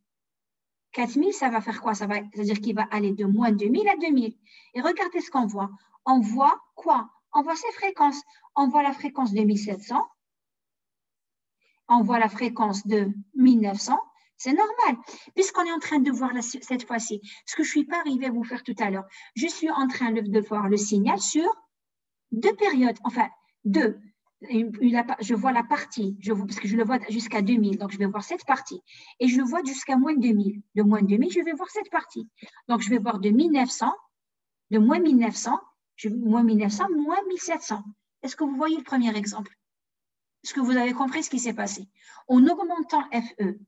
4000, ça va faire quoi? C'est-à-dire qu'il va aller de moins 2000 à 2000. Et regardez ce qu'on voit. On voit quoi? On voit ces fréquences. On voit la fréquence de 1700. On voit la fréquence de 1900. C'est normal, puisqu'on est en train de voir cette fois-ci. Ce que je ne suis pas arrivée à vous faire tout à l'heure. Je suis en train de voir le signal sur 2 périodes. Enfin, 2. Je vois la partie, parce que je le vois jusqu'à 2000, donc je vais voir cette partie. Et je le vois jusqu'à moins 2000. De moins 2000, je vais voir cette partie. Donc, je vais voir de 1900, de moins 1900, moins 1900, moins 1700. Est-ce que vous voyez le premier exemple? Est-ce que vous avez compris ce qui s'est passé? En augmentant FE,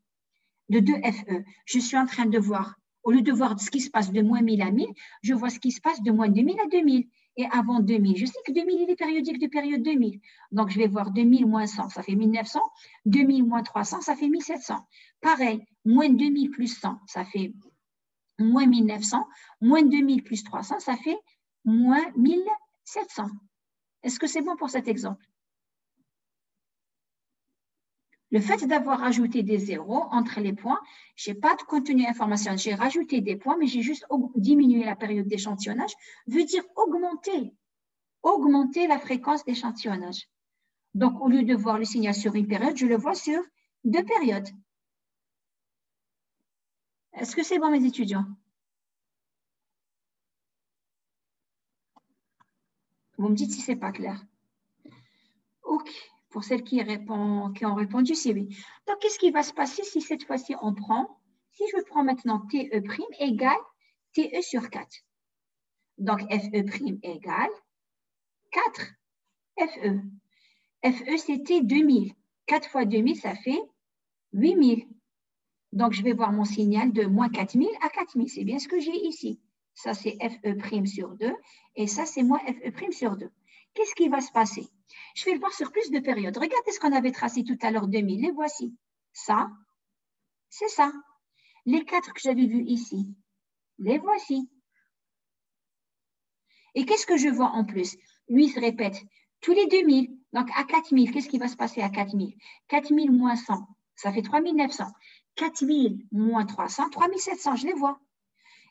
de 2 FE, je suis en train de voir, au lieu de voir ce qui se passe de moins 1000 à 1000, je vois ce qui se passe de moins 2000 à 2000. Et avant 2000, je sais que 2000, il est périodique de période 2000. Donc, je vais voir 2000 moins 100, ça fait 1900. 2000 moins 300, ça fait 1700. Pareil, moins 2000 plus 100, ça fait moins 1900. Moins 2000 plus 300, ça fait moins 1700. Est-ce que c'est bon pour cet exemple? Le fait d'avoir ajouté des zéros entre les points, je n'ai pas de contenu informationnel. J'ai rajouté des points, mais j'ai juste diminué la période d'échantillonnage, veut dire augmenter la fréquence d'échantillonnage. Donc, au lieu de voir le signal sur une période, je le vois sur 2 périodes. Est-ce que c'est bon, mes étudiants? Vous me dites si ce n'est pas clair. OK. Pour celles qui ont répondu, c'est oui. Donc, qu'est-ce qui va se passer si cette fois-ci on prend, si je prends maintenant TE' égale TE sur 4. Donc, FE' égale 4 FE. FE, c'était 2000. 4 fois 2000, ça fait 8000. Donc, je vais voir mon signal de moins 4000 à 4000. C'est bien ce que j'ai ici. Ça, c'est FE' sur 2. Et ça, c'est moins FE' sur 2. Qu'est-ce qui va se passer? Je vais le voir sur plus de périodes. Regardez ce qu'on avait tracé tout à l'heure, 2000. Les voici. Ça, c'est ça. Les 4 que j'avais vus ici, les voici. Et qu'est-ce que je vois en plus? Lui se répète tous les 2000. Donc, à 4000, qu'est-ce qui va se passer à 4000? 4000 moins 100, ça fait 3900. 4000 moins 300, 3700, je les vois.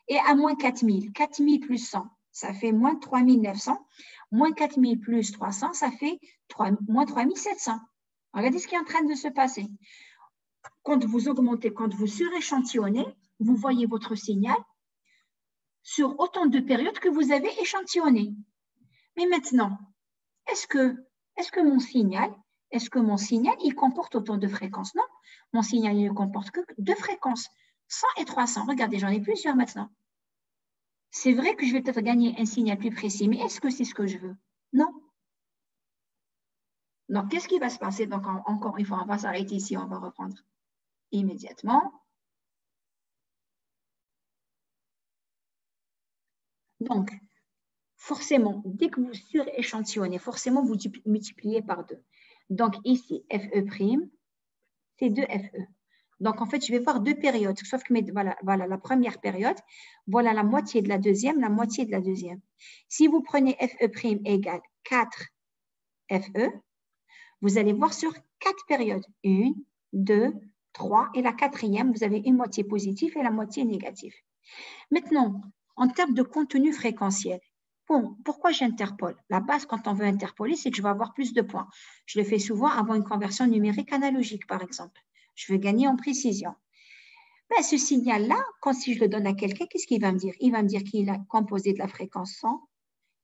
Et à moins 4000, 4000 plus 100, ça fait moins 3900. Moins 4000 plus 300, ça fait moins 3700. Regardez ce qui est en train de se passer. Quand vous augmentez, quand vous suréchantillonnez, vous voyez votre signal sur autant de périodes que vous avez échantillonnées. Mais maintenant, est-ce que mon signal, il comporte autant de fréquences? Non, mon signal il ne comporte que 2 fréquences, 100 et 300. Regardez, j'en ai plusieurs maintenant. C'est vrai que je vais peut-être gagner un signal plus précis, mais est-ce que c'est ce que je veux? Non. Donc, qu'est-ce qui va se passer? Donc, encore une fois, on va s'arrêter ici, on va reprendre immédiatement. Donc, forcément, dès que vous suréchantillonnez, forcément, vous multipliez par 2. Donc, ici, FE', c'est 2 FE. Donc, en fait, je vais voir 2 périodes, sauf que voilà la première période, voilà la moitié de la deuxième, la moitié de la deuxième. Si vous prenez FE' égale 4 FE, vous allez voir sur 4 périodes. 1, 2, 3, et la quatrième, vous avez une moitié positive et la moitié négative. Maintenant, en termes de contenu fréquentiel, bon, pourquoi j'interpole? La base, quand on veut interpoler, c'est que je vais avoir plus de points. Je le fais souvent avant une conversion numérique analogique, par exemple. Je veux gagner en précision. Ben, ce signal-là, si je le donne à quelqu'un, qu'est-ce qu'il va me dire? Il va me dire qu'il a composé de la fréquence 100,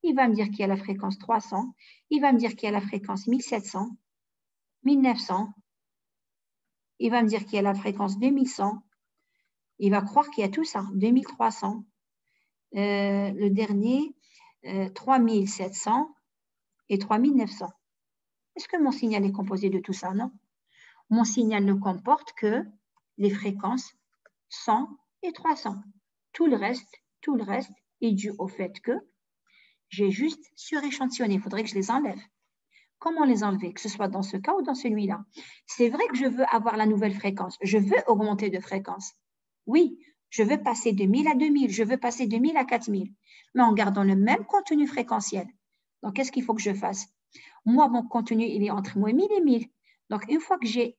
il va me dire qu'il y a la fréquence 300, il va me dire qu'il y a la fréquence 1700, 1900, il va me dire qu'il y a la fréquence 2100, il va croire qu'il y a tout ça, 2300, le dernier, 3700 et 3900. Est-ce que mon signal est composé de tout ça? Non. Mon signal ne comporte que les fréquences 100 et 300. Tout le reste est dû au fait que j'ai juste suréchantillonné. Il faudrait que je les enlève. Comment les enlever? Que ce soit dans ce cas ou dans celui-là. C'est vrai que je veux avoir la nouvelle fréquence. Je veux augmenter de fréquence. Oui, je veux passer de 1000 à 2000. Je veux passer de 1000 à 4000. Mais en gardant le même contenu fréquentiel. Donc, qu'est-ce qu'il faut que je fasse? Moi, mon contenu, il est entre moins 1000 et 1000. Donc, une fois que j'ai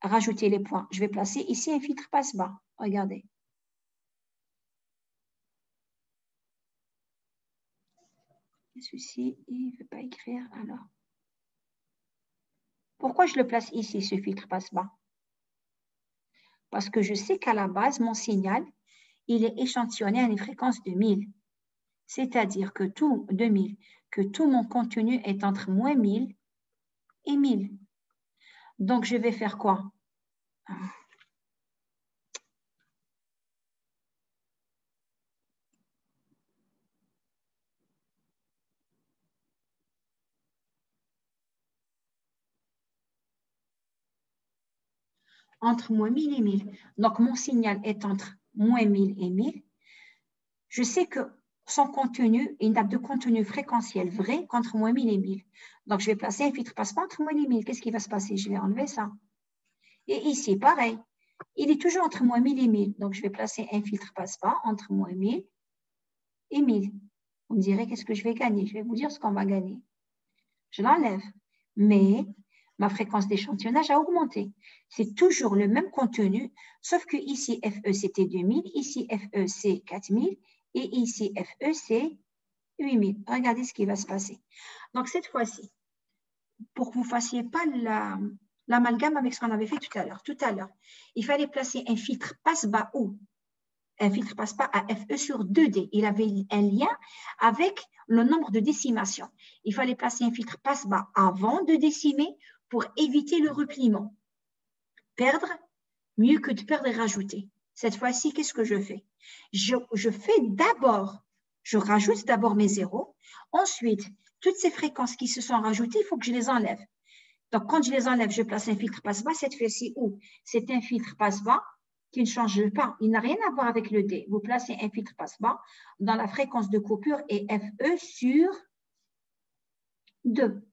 rajouté les points, je vais placer ici un filtre passe-bas. Regardez. Celui-ci, il ne veut pas écrire, alors. Pourquoi je le place ici, ce filtre passe-bas? Parce que je sais qu'à la base, mon signal, il est échantillonné à une fréquence de 1000. C'est-à-dire que tout mon contenu est entre moins 1000 et 1000. Donc, je vais faire quoi? Entre moins 1000 et 1000. Donc, mon signal est entre moins 1000 et 1000. Je sais que son contenu, il n'a de contenu fréquentiel vrai qu'entre moins 1000 et 1000. Donc, je vais placer un filtre passe-bas entre moins 1000. Qu'est-ce qui va se passer? Je vais enlever ça. Et ici, pareil. Il est toujours entre moins 1000 et 1000. Donc, je vais placer un filtre passe-bas entre moins 1000 et 1000. Vous me direz qu'est-ce que je vais gagner? Je vais vous dire ce qu'on va gagner. Je l'enlève. Mais ma fréquence d'échantillonnage a augmenté. C'est toujours le même contenu, sauf que ici, FE, c'était 2000. Ici, FE, c'est 4000. Et ici, FE, c'est 8000. Regardez ce qui va se passer. Donc, cette fois-ci, pour que vous ne fassiez pas l'amalgame avec ce qu'on avait fait tout à l'heure. Tout à l'heure, il fallait placer un filtre passe-bas où? Un filtre passe-bas à FE sur 2D. Il avait un lien avec le nombre de décimations. Il fallait placer un filtre passe-bas avant de décimer pour éviter le repliement. Perdre, mieux que de perdre et rajouter. Cette fois-ci, qu'est-ce que je fais? Je fais d'abord, je rajoute d'abord mes zéros. Ensuite, toutes ces fréquences qui se sont rajoutées, il faut que je les enlève. Donc, quand je les enlève, je place un filtre passe-bas. Cette fois-ci, où c'est un filtre passe-bas qui ne change pas. Il n'a rien à voir avec le D. Vous placez un filtre passe-bas dans la fréquence de coupure et FE sur 2.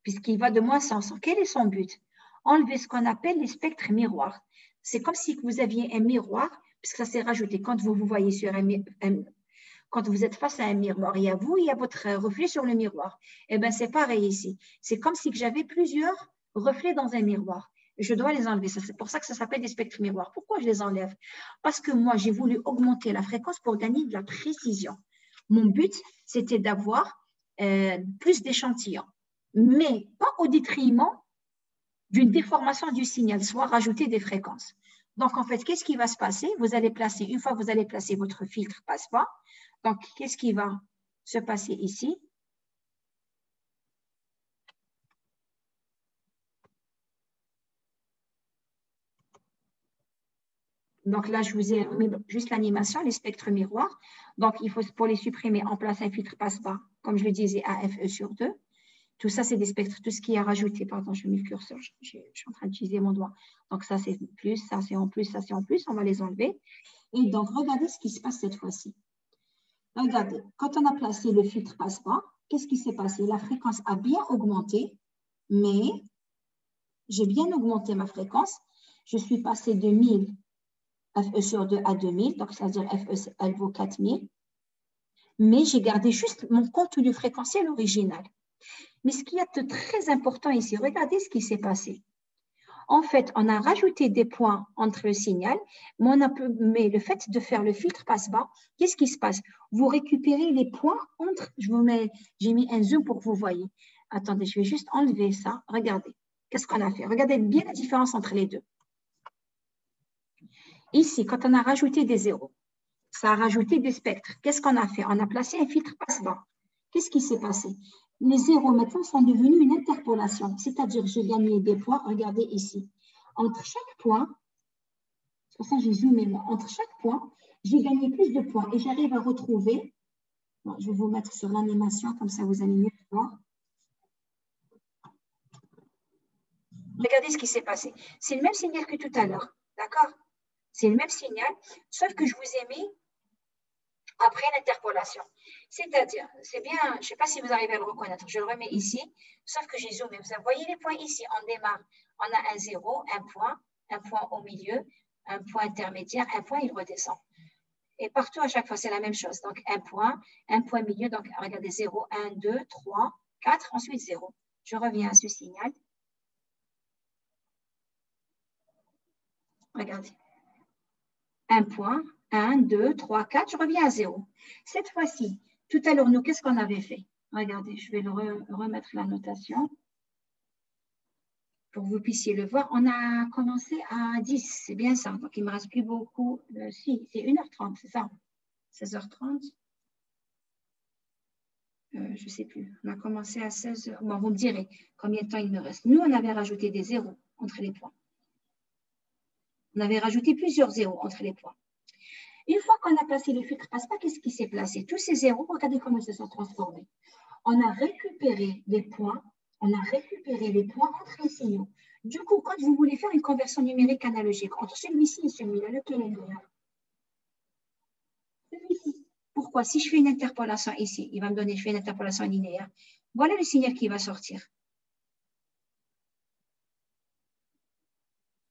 Puisqu'il va de moins 100. Quel est son but? Enlever ce qu'on appelle les spectres miroirs. C'est comme si vous aviez un miroir, puisque ça s'est rajouté. Quand vous vous voyez sur quand vous êtes face à un miroir, il y a vous, il y a votre reflet sur le miroir. Eh bien, c'est pareil ici. C'est comme si j'avais plusieurs reflets dans un miroir. Je dois les enlever. C'est pour ça que ça s'appelle des spectres miroirs. Pourquoi je les enlève? Parce que moi, j'ai voulu augmenter la fréquence pour gagner de la précision. Mon but, c'était d'avoir plus d'échantillons, mais pas au détriment d'une déformation du signal, soit rajouter des fréquences. Donc, en fait, qu'est-ce qui va se passer? Vous allez placer, une fois que vous allez placer votre filtre passe-bas, donc, qu'est-ce qui va se passer ici? Donc là, je vous ai mis juste l'animation, les spectres miroirs. Donc, il faut, pour les supprimer, on place un filtre passe-bas, comme je le disais, à FE sur 2. Tout ça, c'est des spectres. Tout ce qui est rajouté, pardon, je mets le curseur, je suis en train d'utiliser mon doigt. Donc, ça, c'est plus, ça, c'est en plus, ça, c'est en plus. On va les enlever. Et donc, regardez ce qui se passe cette fois-ci. Regardez, quand on a placé le filtre passe-bas, qu'est-ce qui s'est passé? La fréquence a bien augmenté, mais j'ai bien augmenté ma fréquence. Je suis passé de 1000 FE sur 2 à 2000, donc c'est-à-dire FE, elle vaut 4000. Mais j'ai gardé juste mon contenu fréquentiel original. Mais ce qu'il y a de très important ici, regardez ce qui s'est passé. En fait, on a rajouté des points entre le signal, mais le fait de faire le filtre passe-bas, qu'est-ce qui se passe? Vous récupérez les points entre, j'ai mis un zoom pour que vous voyez. Attendez, je vais juste enlever ça. Regardez, qu'est-ce qu'on a fait? Regardez bien la différence entre les deux. Ici, quand on a rajouté des zéros, ça a rajouté des spectres. Qu'est-ce qu'on a fait? On a placé un filtre passe-bas. Qu'est-ce qui s'est passé? Les zéros maintenant sont devenus une interpolation, c'est-à-dire j'ai gagné des points, regardez ici. Entre chaque point, c'est pour ça que j'ai zoomé moi, entre chaque point, j'ai gagné plus de points et j'arrive à retrouver, bon, je vais vous mettre sur l'animation, comme ça vous allez mieux voir. Regardez ce qui s'est passé. C'est le même signal que tout à l'heure, d'accord? C'est le même signal, sauf que je vous ai mis après l'interpolation. C'est-à-dire, c'est bien, je ne sais pas si vous arrivez à le reconnaître, je le remets ici, sauf que j'ai zoomé. Vous voyez les points ici, on démarre, on a un zéro, un point au milieu, un point intermédiaire, un point, il redescend. Et partout, à chaque fois, c'est la même chose. Donc, un point milieu, donc regardez, 0, 1, 2, 3, 4, ensuite 0. Je reviens à ce signal. Regardez. Un point, 1, 2, 3, 4, je reviens à 0. Cette fois-ci, tout à l'heure, nous, qu'est-ce qu'on avait fait? Regardez, je vais remettre la notation pour que vous puissiez le voir. On a commencé à 10, c'est bien ça. Donc, il ne me reste plus beaucoup. Si, c'est 1h30, c'est ça? 16h30 je ne sais plus. On a commencé à 16h. Bon, vous me direz combien de temps il me reste. Nous, on avait rajouté des zéros entre les points. On avait rajouté plusieurs zéros entre les points. Une fois qu'on a placé le filtre passe-bas, qu'est-ce qui s'est placé? Tous ces zéros, regardez comment ils se sont transformés. On a récupéré les points, entre les signaux. Du coup, quand vous voulez faire une conversion numérique analogique entre celui-ci et celui-là, lequel est le meilleur? Celui-ci. Pourquoi? Si je fais une interpolation ici, il va me donner, je fais une interpolation linéaire. Voilà le signal qui va sortir.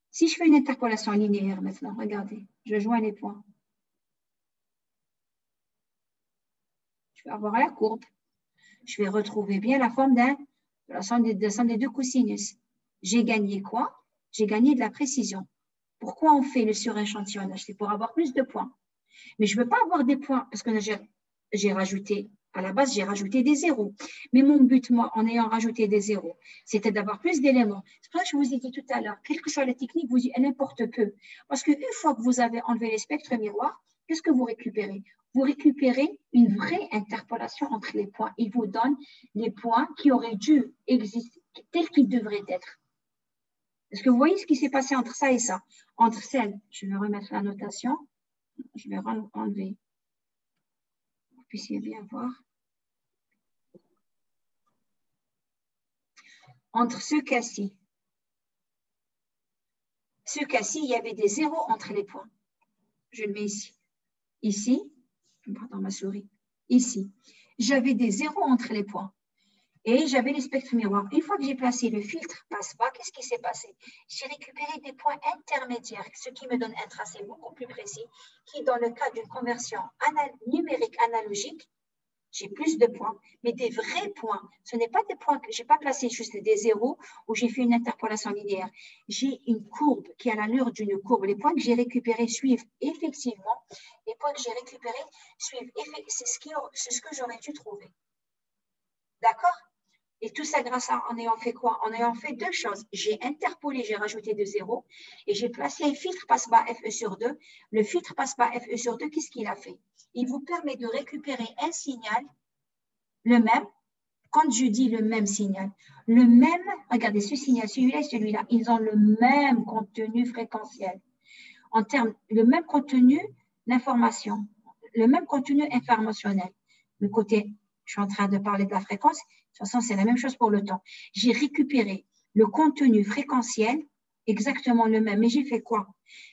Si je fais une interpolation linéaire maintenant, regardez, je joins les points. Je vais avoir la courbe. Je vais retrouver bien la forme de la somme des deux cosinus. J'ai gagné quoi? J'ai gagné de la précision. Pourquoi on fait le suréchantillonnage? C'est pour avoir plus de points. Mais je ne veux pas avoir des points parce que j'ai rajouté, à la base, j'ai rajouté des zéros. Mais mon but, moi, en ayant rajouté des zéros, c'était d'avoir plus d'éléments. C'est pour ça que je vous ai dit tout à l'heure, quelle que soit la technique, vous y n'importe peu. Parce qu'une fois que vous avez enlevé les spectres miroirs, qu'est-ce que vous récupérez? vous récupérez une vraie interpolation entre les points. Il vous donne les points qui auraient dû exister tels qu'ils devraient être. Est-ce que vous voyez ce qui s'est passé entre ça et ça? Entre celle, je vais remettre la notation, je vais enlever, vous puissiez bien voir. Entre ce cas-ci, il y avait des zéros entre les points. Je le mets ici. Ici, pardon, ma souris, ici, j'avais des zéros entre les points. Et j'avais les spectres miroirs. Une fois que j'ai placé le filtre passe-bas, qu'est-ce qui s'est passé? J'ai récupéré des points intermédiaires, ce qui me donne un tracé beaucoup plus précis, qui, dans le cas d'une conversion numérique analogique, j'ai plus de points, mais des vrais points. Ce n'est pas des points que je n'ai pas placé juste des zéros où j'ai fait une interpolation linéaire. J'ai une courbe qui a l'allure d'une courbe. Les points que j'ai récupérés suivent effectivement. Les points que j'ai récupérés suivent. C'est ce que j'aurais dû trouver. D'accord? Et tout ça grâce à, en ayant fait quoi? En ayant fait deux choses. J'ai interpolé, j'ai rajouté de zéros et j'ai placé un filtre passe-bas FE sur 2. Le filtre passe-bas FE sur 2, qu'est-ce qu'il a fait? Il vous permet de récupérer un signal, le même. Quand je dis le même signal, le même, regardez ce signal, celui-là et celui-là, ils ont le même contenu fréquentiel. En termes, le même contenu d'information, le même contenu informationnel. Le côté, je suis en train de parler de la fréquence, de toute façon, c'est la même chose pour le temps. J'ai récupéré le contenu fréquentiel, exactement le même, mais j'ai fait quoi?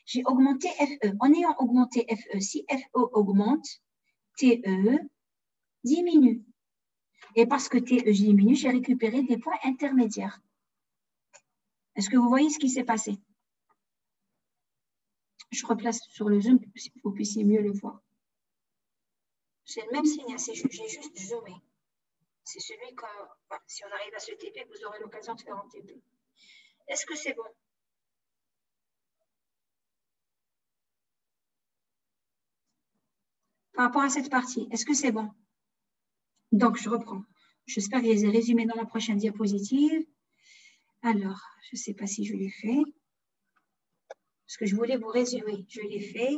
J'ai augmenté FE. En ayant augmenté FE, si FE augmente, TE diminue. Et parce que TE diminue, j'ai récupéré des points intermédiaires. Est-ce que vous voyez ce qui s'est passé? Je replace sur le zoom pour que vous puissiez mieux le voir. C'est le même signal, j'ai juste zoomé. C'est celui que, si on arrive à ce TP, vous aurez l'occasion de faire en TP. Est-ce que c'est bon? Par rapport à cette partie, est-ce que c'est bon? Donc, je reprends. J'espère que je les ai résumés dans la prochaine diapositive. Alors, je ne sais pas si je l'ai fait. Parce que je voulais vous résumer. Je l'ai fait.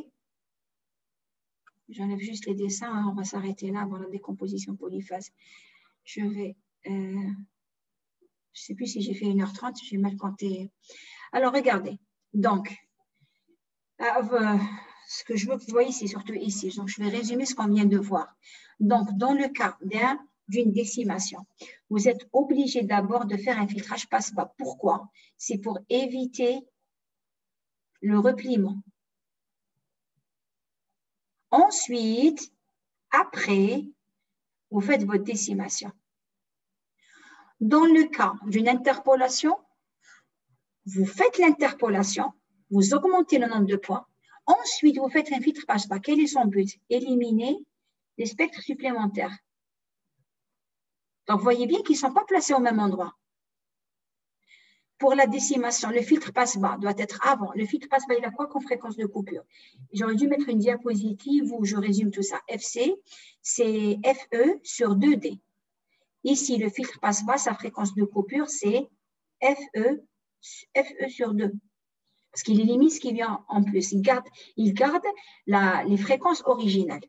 J'enlève juste les dessins. Hein. On va s'arrêter là avant la décomposition polyphase. Je vais... je ne sais plus si j'ai fait 1h30. J'ai mal compté. Alors, regardez. Donc, ce que je veux que vous voyez, c'est surtout ici. Donc, je vais résumer ce qu'on vient de voir. Donc, dans le cas d'une décimation, vous êtes obligé d'abord de faire un filtrage passe-bas. Pourquoi? C'est pour éviter le repliement. Ensuite, après, vous faites votre décimation. Dans le cas d'une interpolation, vous faites l'interpolation, vous augmentez le nombre de points. Ensuite, vous faites un filtre passe-bas. Quel est son but? Éliminer les spectres supplémentaires. Donc, vous voyez bien qu'ils ne sont pas placés au même endroit. Pour la décimation, le filtre passe-bas doit être avant. Le filtre passe-bas, il a quoi comme fréquence de coupure? J'aurais dû mettre une diapositive où je résume tout ça. FC, c'est FE sur 2D. Ici, le filtre passe-bas, sa fréquence de coupure, c'est FE sur 2. Parce qu'il élimine ce qui vient en plus. Il garde les fréquences originales.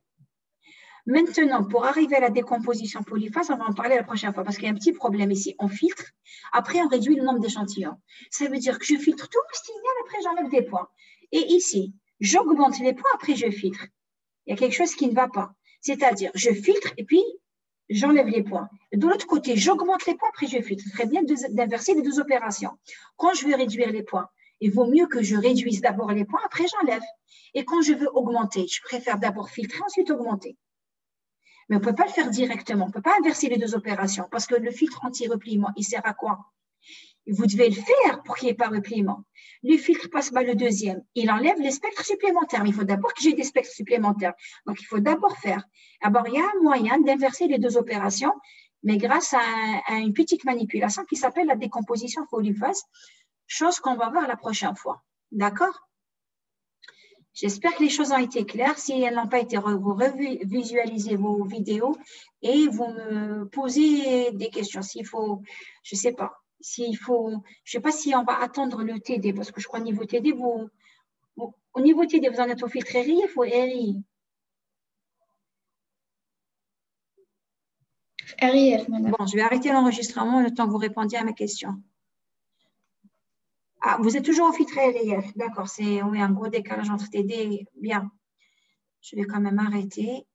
Maintenant, pour arriver à la décomposition polyphase, on va en parler la prochaine fois parce qu'il y a un petit problème ici. On filtre, après on réduit le nombre d'échantillons. Ça veut dire que je filtre tout le signal, après j'enlève des points. Et ici, j'augmente les points, après je filtre. Il y a quelque chose qui ne va pas. C'est-à-dire, je filtre et puis j'enlève les points. De l'autre côté, j'augmente les points, après je filtre. Ce serait bien d'inverser les deux opérations. Quand je veux réduire les points, il vaut mieux que je réduise d'abord les points, après j'enlève. Et quand je veux augmenter, je préfère d'abord filtrer, ensuite augmenter. Mais on ne peut pas le faire directement. On ne peut pas inverser les deux opérations parce que le filtre anti-repliement, il sert à quoi? Vous devez le faire pour qu'il n'y ait pas repliement. Le filtre passe-bas, le deuxième, il enlève les spectres supplémentaires. Mais il faut d'abord que j'ai des spectres supplémentaires. Donc, il faut d'abord faire. Alors, il y a un moyen d'inverser les deux opérations, mais grâce à une petite manipulation qui s'appelle la décomposition polyphase, chose qu'on va voir la prochaine fois. D'accord? J'espère que les choses ont été claires. Si elles n'ont pas été, vous revisualisez vos vidéos et vous me posez des questions. S'il faut, je ne sais pas, s'il faut, je ne sais pas si on va attendre le TD, parce que je crois au niveau TD, au niveau TD, vous en êtes au filtre RI, il faut RI. RIF, madame. Bon, je vais arrêter l'enregistrement le temps que vous répondiez à mes questions. Ah, vous êtes toujours au filtre RIF. D'accord, c'est oui, un gros décalage entre TD. Bien. Je vais quand même arrêter.